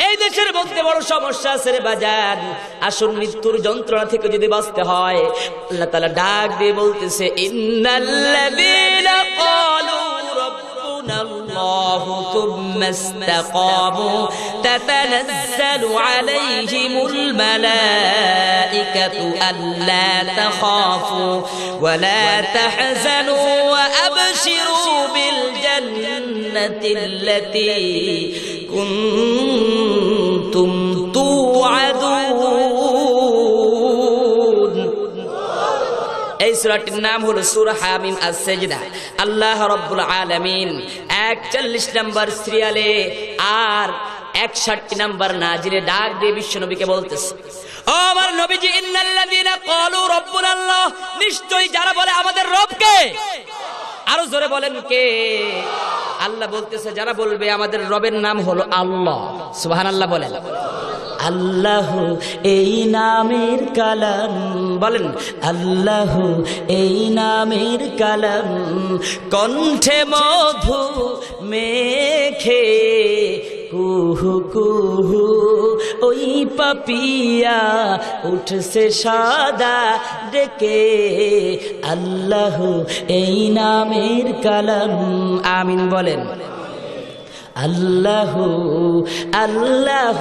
এই দেশের মধ্যে বড় সমস্যা আছে রে বাজার। আসল মৃত্যুর যন্ত্রণা থেকে যদি বাঁচতে হয়, আল্লাহ তাআলা ডাক দিয়ে বলতেছে, ইন্নাল্লাযীনা ক্বালু রাব্বুনাল্লাহু থুম্মা ইসতাকামু তাতানাজ্জালু আলাইহিমুল মালাঈকাতু আল্লা তাখাফু ওয়া লা তাহজানু ওয়া আবশিরু বিল জান্নাতিল্লাতী কুনতুম তুআদুন। এই সূরাটির নাম হলো সূরা হামিম আস-সাজদা। আল্লাহ রাব্বুল আলামিন 41 নম্বর সিরিয়ালে আর 61 নম্বর নাজিলে ডাক দিয়ে বিশ্বনবীকে বলতেছে, ও আমার নবীজি, ইন্নাল্লাযীনা ক্বালু রাব্বুনাল্লাহ, নিশ্চয়ই যারা বলে আমাদের রব কে, আরো জোরে বলেন কে? আল্লাহ বলতেছে যারা বলবে আমাদের রবের নাম হলো আল্লাহ, সুবহানাল্লাহ বলেন। আল্লাহ এই নামের কালাম, বলেন আল্লাহ এই নামের কালাম, কণ্ঠে মধু মেখে কুহু কুহু ওই পাপিয়া উঠছে সাদা ডেকে, আল্লাহ এই নামের কালাম। আমিন বলেন। আল্লাহ আল্লাহ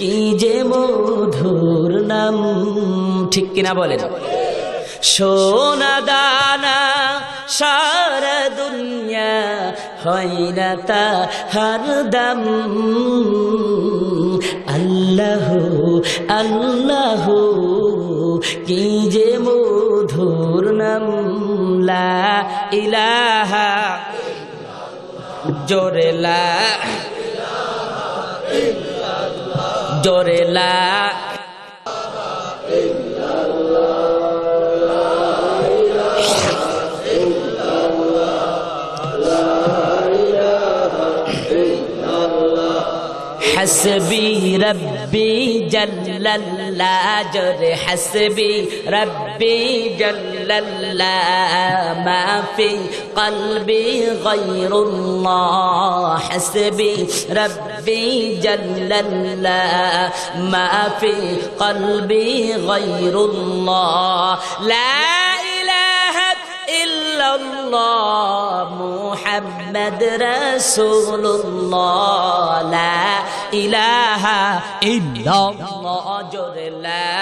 কি যে মধুর নাম, ঠিক কিনা বলেন? সোনা দানা সারা দুনিয়া হয় না তাহার দাম, আল্লাহ আল্লাহ কি যে মধুর নাম, লা ইলাহা, জোরে লা, জোরে লা, حسبي ربي جل الله، جري حسبي ربي جل الله، ما في قلبي غير الله، حسبي ربي جل الله، ما في قلبي غير الله، لا إله إلا الله محمد رسول الله، لا إله إلا الله، جر لا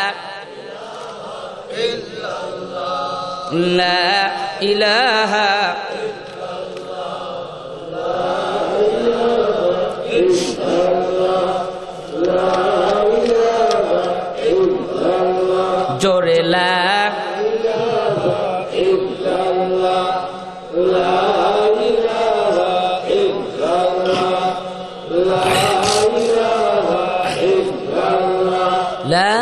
لا إله جر لا لا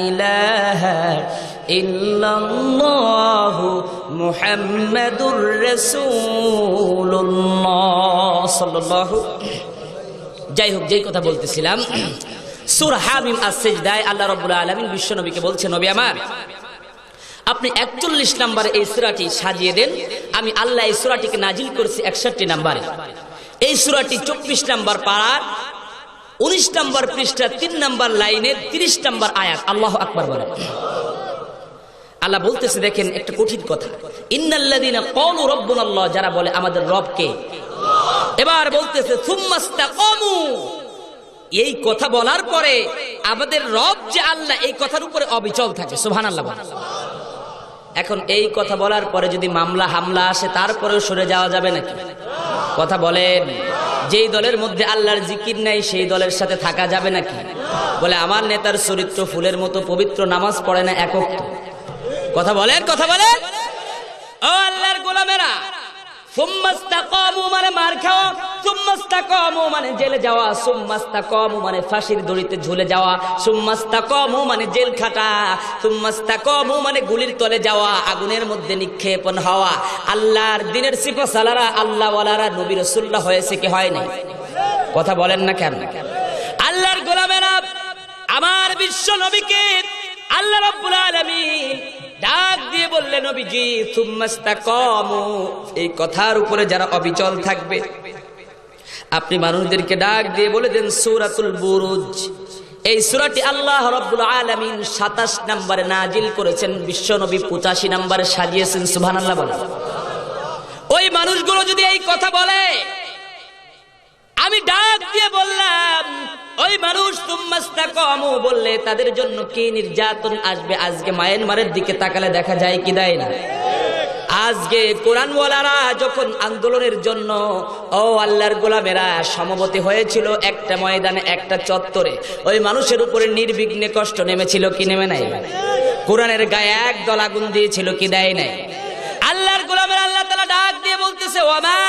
إله إلا الله محمد رسول الله صلى الله। যাই হোক, যেই কথা বলতেছিলাম, সূরা হামিম আস-সাজদায় আল্লাহ রাব্বুল আলামিন বিশ্বনবীকে বলছে, নবী আমার, আপনি 41 নম্বরে এই সূরাটি সাজিয়ে দেন। আমি আল্লাহ এই সূরাটিকে নাজিল করেছি 61 নম্বরে। এই সূরাটি 24 নম্বর পারার 19 নম্বর পৃষ্ঠা 3 নম্বর লাইনের 30 নম্বর আয়াত। আল্লাহু আকবার বলেন। আল্লাহ বলতেছে, দেখেন একটা কঠিন কথা, ইন্নাল্লাযীনা ক্বালু রাব্বুনাল্লাহ, যারা বলে আমাদের রব কে। এবার বলতেছে সুম্মাস্তাকামু, এই কথা বলার পরে আমাদের রব যে আল্লাহ, এই কথার উপরে অবিচল থাকে। সুবহানাল্লাহ। এখন এই কথা বলার পরে যদি মামলা হামলা আসে তারপরেও সরে যাওয়া যাবে নাকি? কথা বলেন। যেই দলের মধ্যে আল্লাহর জিকির নাই সেই দলের সাথে থাকা যাবে নাকি? বলে আমার নেতার চরিত্র ফুলের মতো পবিত্র, নামাজ পড়ে না একক। কথা বলেন, কথা বলেন। ও আল্লাহর গোলামেরা, সুম্মাস্তাকামু মানে মার খাওয়া, সুম্মাস্তাকামু মানে জেলে যাওয়া, সুম্মাস্তাকামু মানে ফাঁসির দড়িতে ঝুলে যাওয়া, সুম্মাস্তাকামু মানে জেল খাটা, সুম্মাস্তাকামু মানে গুলির তলে যাওয়া, আগুনের মধ্যে নিক্ষেপণ হওয়া। আল্লাহর দিনের সিপাহসালারা, আল্লাহ ওয়ালারা নবী রাসূলুল্লাহ হয়েছে কি হয় নাই? কথা বলেন না কেন? আল্লাহর গোলামেরা, আমার বিশ্ব নবীকে আল্লাহ রাব্বুল আলামিন ডাক দিয়ে বললেন, নবীজি সুম্মাস্তাকামু, এই কথার উপরে যারা অবিচল থাকবে। আপনি মানুষদেরকে ডাক দিয়ে বলে দেন সূরাতুল বুরুজ, এই সূরাটি আল্লাহ রাব্বুল আলামিন 27 নম্বরে নাজিল করেছেন, বিশ্ব নবী 85 নম্বরে সাজিয়েছেন। সুবহানাল্লাহ বলেন। ওই মানুষগুলো যদি এই কথা বলে, আমি ডাক দিয়ে বললাম, ওই মানুষ সুম্মাস্তাকামু বললে তাদের জন্য কি নির্যাতন আসবে। আজকে মায়ানমারের দিকে তাকালে দেখা যায় কি দেয় না? আজকে কোরআনওয়ালারা যখন আন্দোলনের জন্য, ও আল্লাহর গোলামেরা, সমবেত হয়েছিল একটা ময়দানে, একটা চত্বরে, ওই মানুষের উপরে নির্বিঘ্নে কষ্ট নেমেছিল কি নেমে নাই? কোরআনের গায়ে একদল আগুন দিয়েছিল কি দেয় নাই? আল্লাহর গোলামেরা, আল্লাহ তাআলা ডাক দিয়ে বলতেছে, ওয়ামা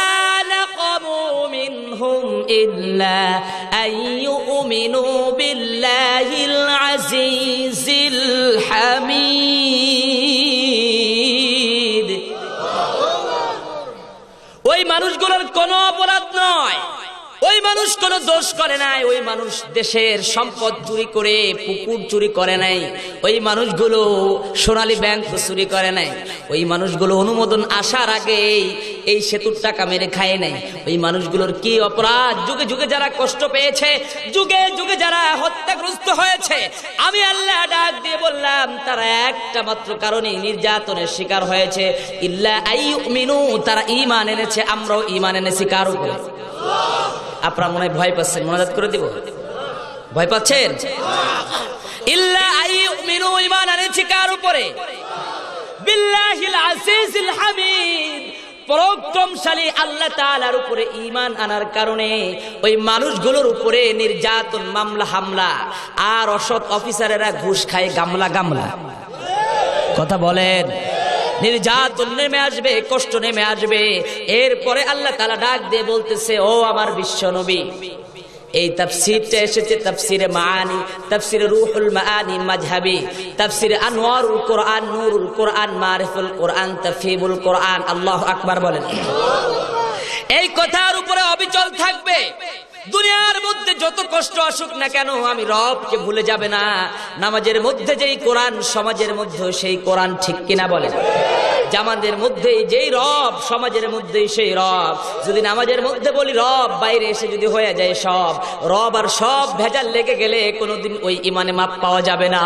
নাকামু মিনহুম ইল্লা আইয়ুমিনু বিল্লাহিল আজিজিল হামিদ। ওই মানুষগুলোর কোনো অপরাধ নয়, ওই মানুষ কোনো দোষ করে নাই, ওই মানুষ দেশের সম্পদ চুরি করে পুকুর চুরি করে নাই, ওই মানুষগুলো সোনালী ব্যাংক চুরি করে নাই, ওই মানুষগুলো অনুমোদন আসার আগে এই সেতুর টাকা মেরে খায় নাই। ওই মানুষগুলোর কি অপরাধ? যুগে যুগে যারা কষ্ট পেয়েছে, যুগে যুগে যারা হত্যাগ্রস্ত হয়েছে, আমি আল্লাহ ডাক দিয়ে বললাম তারা একটা মাত্র কারণে নির্যাতনের শিকার হয়েছে, ইল্লা আইয়ুমিনু, তারা ঈমান এনেছে। আমরাও ঈমান এনেছি কার উপরে? আপনারা মনে হয় ভয় পাচ্ছেন, মোনাজাত করে দিব। ভয় পাচ্ছেন? ইল্লা আইয়ুমিনু, ঈমান এনেছি কার উপরে? বিল্লাহিল আজিজিল হামিদ, পরাক্রমশালী আল্লাহ তাআলার উপরে ঈমান আনার কারণে ওই মানুষগুলোর উপরে নির্যাতন, মামলা হামলা, আর অসৎ অফিসারেরা ঘুষ খায় গামলা গামলা। কথা বলেন। নির্যাতন নেমে আসবে, কষ্ট নেমে আসবে। এরপরে আল্লাহ তাআলা ডাক দিয়ে বলতেছে, ও আমার বিশ্ব নবী, এই তাফসীরটা এসেছে তাফসীরে মাআনি, তাফসীরে রূহুল মাআনি মাযহাবী, তাফসীরে আনওয়ারুল কোরআন, নূরুল কোরআন, মারিফুল কোরআন, তাফহিমুল কোরআন। আল্লাহু আকবার বলেন। এই কথার উপরে অবিচল থাকবে। দুনিয়ার মধ্যে যত কষ্ট আসুক না কেন, আমি রবকে ভুলে যাবে না। নামাজের মধ্যে যেই কোরআন, সমাজের মধ্যে সেই কোরআন, ঠিক কিনা বলেন? জামাতের মধ্যে যেই রব, সমাজের মধ্যে সেই রব। যদি নামাজের মধ্যে বলি রব, বাইরে এসে যদি হয়ে যায় সব রব, আর সব ভেজাল লেগে গেলে কোনোদিন ওই ইমানে মাপ পাওয়া যাবে না।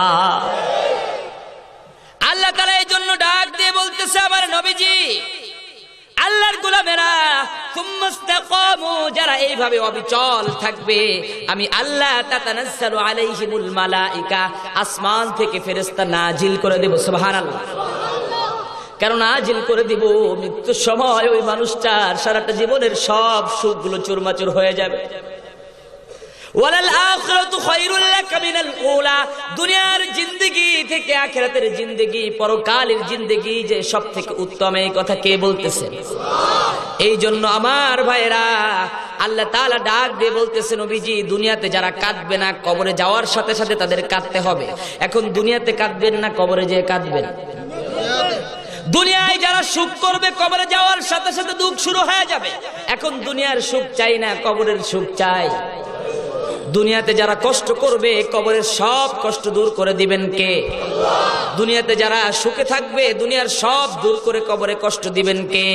আল্লাহ তাআলা এই জন্য ডাক দিয়ে বলতেছে, আমার নবীজি, আল্লাহর গোলামেরা, সুম্মাস্তাকামু, যারা এইভাবে অবিচল থাকবে, আমি আল্লাহ তাতানাজ্জালু আলাইহিমুল মালাইকা, আসমান থেকে ফেরেশতা নাজিল করে দেব। সুবহানাল্লাহ। কেন নাজিল করে দিব? মৃত্যুর সময় ওই মানুষটার সারাটা জীবনের সব সুখগুলো চুরমাচুর হয়ে যাবে। ওয়ালাল আখিরাতু খায়রুল লাকা মিনাল উলা, দুনিয়ার জিন্দেগি থেকে আখিরাতের জিন্দেগি, পরকালের জিন্দেগি যে সব থেকে উত্তম, এই কথা কে বলতেছেন? এই জন্য আমার ভাইরা, আল্লাহ তাআলা ডাক দিয়ে বলতেছেন, নবীজি, দুনিয়াতে যারা কাঁদবে না, কবরে যাওয়ার সাথে সাথে তাদের কাঁদতে হবে। এখন দুনিয়াতে কাঁদবেন না, কবরে যেয়ে কাঁদবেন। দুনিয়ায় যারা সুখ করবে, কবরে যাওয়ার সাথে সাথে দুঃখ শুরু হয়ে যাবে। এখন দুনিয়ার সুখ চাই না, কবরের সুখ চাই। দুনিয়াতে যারা কষ্ট করবে, কবরের সব কষ্ট দূর করে দিবেন কে? আল্লাহ। দুনিয়াতে যারা সুখে থাকবে দুনিয়ার সব দূর করে কবরে কষ্ট দিবেন কে?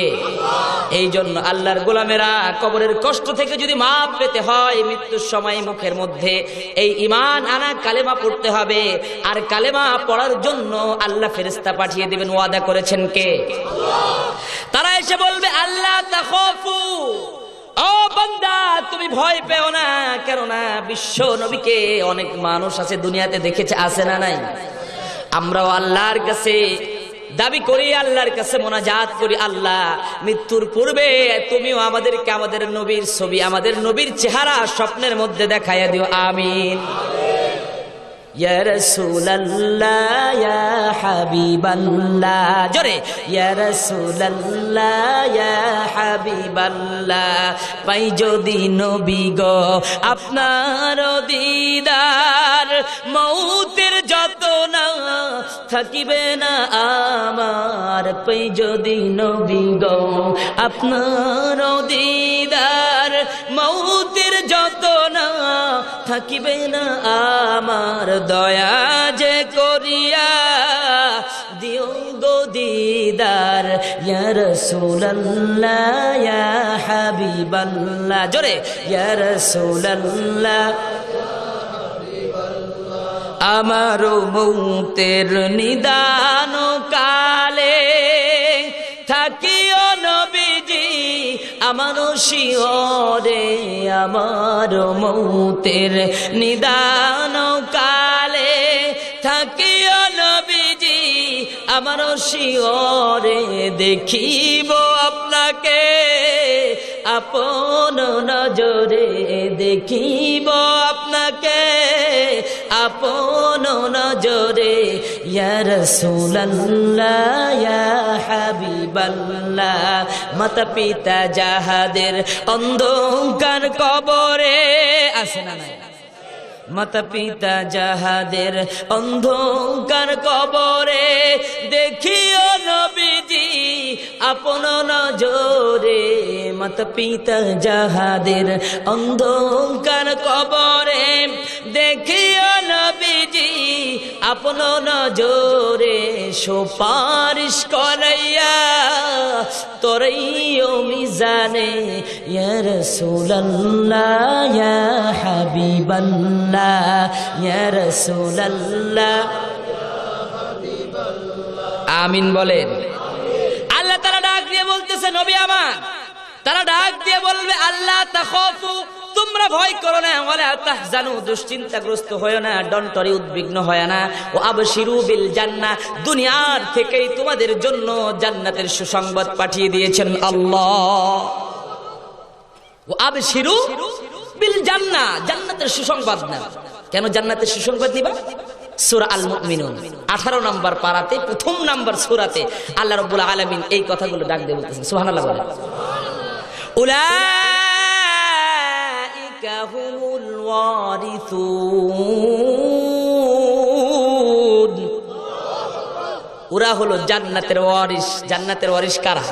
এই জন্য আল্লাহর গোলামেরা কবরের কষ্ট থেকে যদি মাপ পেতে হয় মৃত্যুর সময় মুখের মধ্যে এই ঈমান আনা কালেমা পড়তে হবে। আর কালেমা পড়ার জন্য আল্লাহ ফেরেশতা পাঠিয়ে দিবেন, ওয়াদা করেছেন কে? তারা এসে বলবে আল্লাহ তাখাফু, ও বান্দা তুমি ভয় পেও না, কেননা বিশ্ব নবীকে অনেক মানুষ আছে দুনিয়াতে দেখেছে, আছে না নাই? আমরাও আল্লাহর কাছে দাবি করি, আল্লাহর কাছে মোনাজাত করি, আল্লাহ মৃত্যুর পূর্বে তুমিও আমাদেরকে আমাদের নবীর ছবি, আমাদের নবীর চেহারা স্বপ্নের মধ্যে দেখাইয়া দিও, আমিন। ইয়া রাসূলুল্লাহ ইয়া হাবিবাল্লাহ, জোরে ইয়া রাসূলুল্লাহ ইয়া হাবিবাল্লাহ, পাই যদি নবী গো আপনার দিদার, মৌতের যতনা থাকিবে না আমার, পাই যদি নবী গো আপনার দিদার, মৌতের যতনা থাকিবে না আমার, দয়া যে করিয়া দিও গো দিদার, ইয়া রাসূলুল্লাহ ইয়া হাবিবাল্লাহ, জোরে ইয়া রাসূলুল্লাহ। আমার মৌতের নিদান কালে থাকিও নবীজি আমার শিয়রে, আমার মৌতের নিদান কালে থাকিও নবীজি আমার শিয়রে, দেখিব আপনাকে আপন নজরে, দেখিব আপনাকে আপন নজরে, ইয়া রাসূলুল্লাহ ইয়া হাবিবাল্লাহ। মাতা পিতা যাহাদের অন্ধকার কবরে, আছে না নাই? মাতা পিতা যাহাদের অন্ধকার কবরে, দেখিও নবীজি আপন নজরে, মাতা পিতা যাহাদের অন্ধকার কবরে, দেখিও নবীজি আপন নজরে, সুপারিশ করাইয়া তোরাইও মিজানে, ইয়া রাসূলুল্লাহ ইয়া হাবিবাল্লাহ, ইয়া রাসূলুল্লাহ, আমিন বলেন। আল্লাহ তারা ডাক দিয়ে বলতেছে নবী আমার, তারা ডাক দিয়ে বলবে আল্লাহ তাখাফু, তোমরা ভয় করো না, ওয়ালা তাহজানু, দুশ্চিন্তাগ্রস্ত হয় না, ডন্টরি উদ্বিগ্ন হয় না, ও আবশিরু বিল জান্নাহ, দুনিয়ার থেকেই তোমাদের জন্য জান্নাতের সুসংবাদ পাঠিয়ে দিয়েছেন আল্লাহ। ও আবশিরু বিল জান্নাহ, জান্নাতের সুসংবাদ না। কেন জান্নাতের সুসংবাদ নিবা? সূরা আল মুমিনুন 18 নম্বর পারাতে প্রথম নম্বর সূরাতে আল্লাহ রাব্বুল আলামিন এই কথাগুলো ডাক দিয়ে বলতেছেন, সুবহানাল্লাহ বলেন। উলাইকা হুমুল ওয়ারিসুন, ওরা হলো জান্নাতের ওয়ারিস। জান্নাতের ওয়ারিস কারা?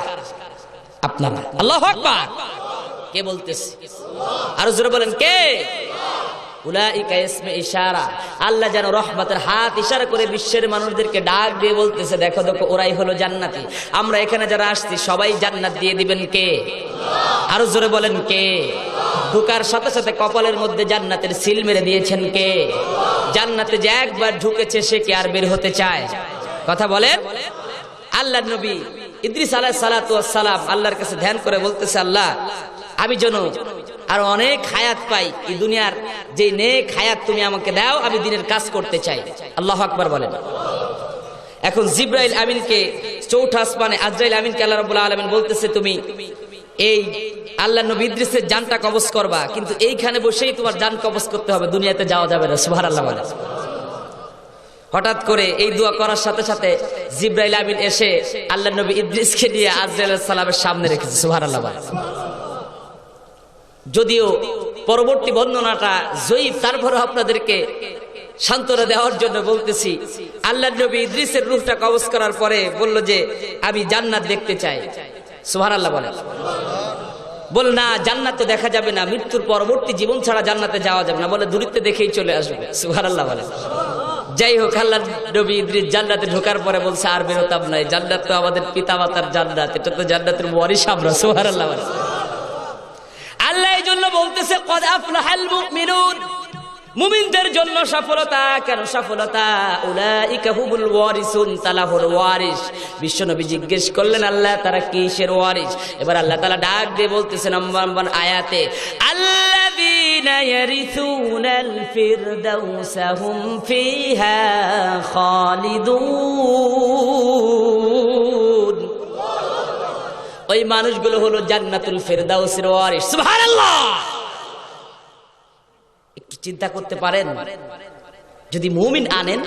আপনারা। আল্লাহু আকবার। কে বলতেছে? আরো জোরে বলেন, কে? উলাইকা ইসমে ইশারা, আল্লাহ যেন রহমতের হাত ইশারা করে বিশ্বের মানুষদেরকে ডাক দিয়ে বলতেছে, দেখো দেখো ওরাই হলো জান্নাতি। আমরা এখানে যারা আসছি সবাই জান্নাত দিয়ে দিবেন কে? আরো জোরে বলেন, কে? ঢুকার সাথে সাথে কপালের মধ্যে জান্নাতের সিল মেরে দিয়েছেন কে? জান্নাতে যে একবার ঢুকেছে সে কি আর বের হতে চায়? কথা বলেন। আল্লাহর নবী ইদ্রিস আলাইহিস সালাতু ওয়াস সালাম আল্লাহর কাছে ধ্যান করে বলতেছে, আল্লাহ আমি যেন আর অনেক হায়াত পাই, এই দুনিয়ার যে নেক হায়াত তুমি আমাকে দাও, আমি দিনের কাজ করতে চাই। আল্লাহু আকবার বলেন। এখন জিবরাইল আমিনকে চৌথা আসমানে আজরাইল আমিনকে আল্লাহ রাব্বুল আলামিন বলতেছে, তুমি এই আল্লাহ নবী ইদ্রিসের জানটা কবজ করবা, কিন্তু এইখানে বসেই তোমার জান কবজ করতে হবে, দুনিয়াতে যাওয়া যাবে না। সুবহানাল্লাহ বলেন। হঠাৎ করে এই দোয়া করার সাথে সাথে জিবরাইল আমিন এসে আল্লাহ নবী ইদ্রিসকে নিয়ে আজরাইল আলাইহিস সালামের সামনে রেখেছে। সুবহানাল্লাহ বলেন। যদিও পরবর্তী বর্ণনাটা জয়ীফ, তারপরে আপনাদেরকে সান্ত্বনা দেওয়ার জন্য বলতেছি, আল্লাহর নবী ইদ্রিসের রূহটা কবজ করার পরে বলল যে আমি জান্নাত দেখতে চাই। সুবহানাল্লাহ বলেন। বল না, জান্নাত তো দেখা যাবে না, মৃত্যুর পরবর্তী জীবন ছাড়া জান্নাতে যাওয়া যাবে না, বলে দূরত্বে দেখেই চলে আসবে। সুবহানাল্লাহ বলেন। যাই হোক, আল্লাহ নবী ইদ্রিস জান্নাতে ঢোকার পরে বলছে আর বেরোতাম নাই, জান্নাত তো আমাদের পিতামাতার জান্নাত, এটা তো জান্নাতের ওয়ারিস আমরা। সুবহানাল্লাহ। আল্লাহ এই জন্য বলতেছে কদ আফলাহাল মুমিনুন, মুমিনদের জন্য সফলতা। কেন সফলতা? উলাইকা হুমুল ওয়ারিসুন, তারা হল ওয়ারিস। বিশ্বনবী জিজ্ঞেস করলেন আল্লাহ তারা কিসের ওয়ারিস? এবার আল্লাহ তাআলা ডাক দিয়ে বলতেছে নম্বর আয়াতে, আল্লাযীনা ইয়ারিসুনাল ফিরদাউসা হুম ফিহা খালিদুন। ওই মানুষগুলো হলো জান্নাতুল ফিরদাউসের ওয়ারিস। সুবহানাল্লাহ। চিন্তা করতে পারেন, যদি মুমিন আনেন,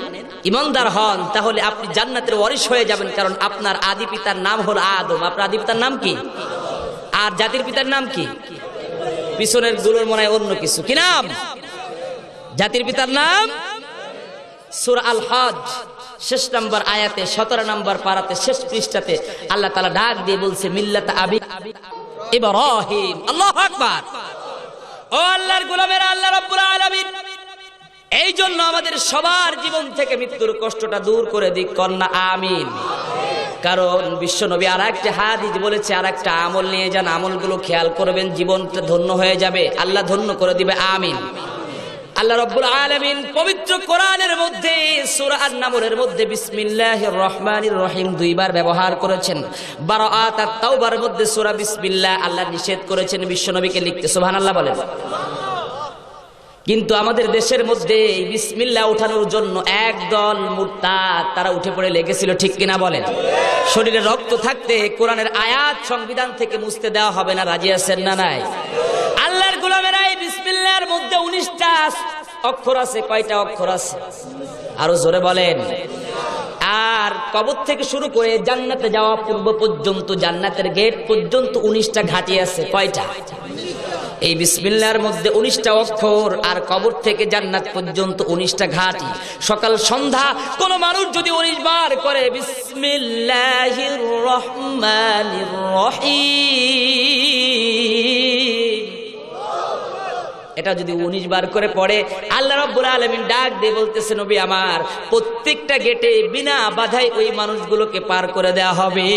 ইমানদার হন, তাহলে আপনি জান্নাতের ওয়ারিস হয়ে যাবেন। কারণ আপনার আদি পিতার নাম হলো আদম। আপনার আদি পিতার নাম কি? আর জাতির পিতার নাম কি? পিছনের গুলোর মনে হয় অন্য কিছু। কি নাম? জাতির পিতার নাম সূরা আল হজ শেষ নম্বর আয়াতে 17 নম্বর পারাতে শেষ পৃষ্ঠাতে আল্লাহ তাআলা ডাক দিয়ে বলছে মিল্লাতা আবি ইব্রাহিম। আল্লাহু আকবার। ও আল্লাহর গোলামেরা, আল্লাহ রাব্বুল আলামিন এই জন্য আমাদের সবার জীবন থেকে মৃত্যুর কষ্টটা দূর করে দিক, কন্যা আমিন। কারণ বিশ্বনবী আর একটা হাদিস বলেছে, আর একটা আমল নিয়ে যান, আমলগুলো খেয়াল করবেন, জীবনটা ধন্য হয়ে যাবে, আল্লাহ ধন্য করে দিবে। আমিন। আল্লাহ রাব্বুল আলামিন পবিত্র কোরআনের মধ্যে সূরা আন-নামলের মধ্যে বিসমিল্লাহির রহমানির রহিম 2 বার ব্যবহার করেছেন। বারাআত আত-তাওবার মধ্যে সূরা বিসমিল্লাহ আল্লাহ নিষেধ করেছেন বিশ্বনবীকে লিখতে। সুবহানাল্লাহ বলেন। কিন্তু আমাদের দেশের মধ্যে বিসমিল্লাহ ওঠানোর জন্য একদল মুরতাদ তারা উঠে পড়ে লেগেছিল, ঠিক কিনা বলেন? শরীরে রক্ত থাকতে কোরআনের আয়াত সংবিধান থেকে মুছতে দেওয়া হবে না, রাজি আছেন না নাই? আল্লাহর গোলামেরা, এই বিসমিল্লাহর মধ্যে 19টা অক্ষর আছে। কয়টা অক্ষর আছে? আরো জোরে বলেন। আর কবর থেকে শুরু করে জান্নাতে যাওয়া পূর্ব পর্যন্ত, জান্নাতের গেট পর্যন্ত 19টা ঘাটি আছে। কয়টা? এই বিসমিল্লাহর মধ্যে 19টা অক্ষর, আর কবর থেকে জান্নাত পর্যন্ত 19টা ঘাটি। সকাল সন্ধ্যা কোন মানুষ যদি 19 বার করে বিসমিল্লাহির রহমানির রহিম, এটা যদি 19 বার করে পড়ে, আল্লাহ রাব্বুল আলামিন ডাক দিয়ে বলতেছে নবী আমার, প্রত্যেকটা গেটে বিনা বাধায় ওই মানুষগুলোকে পার করে দেওয়া হবে।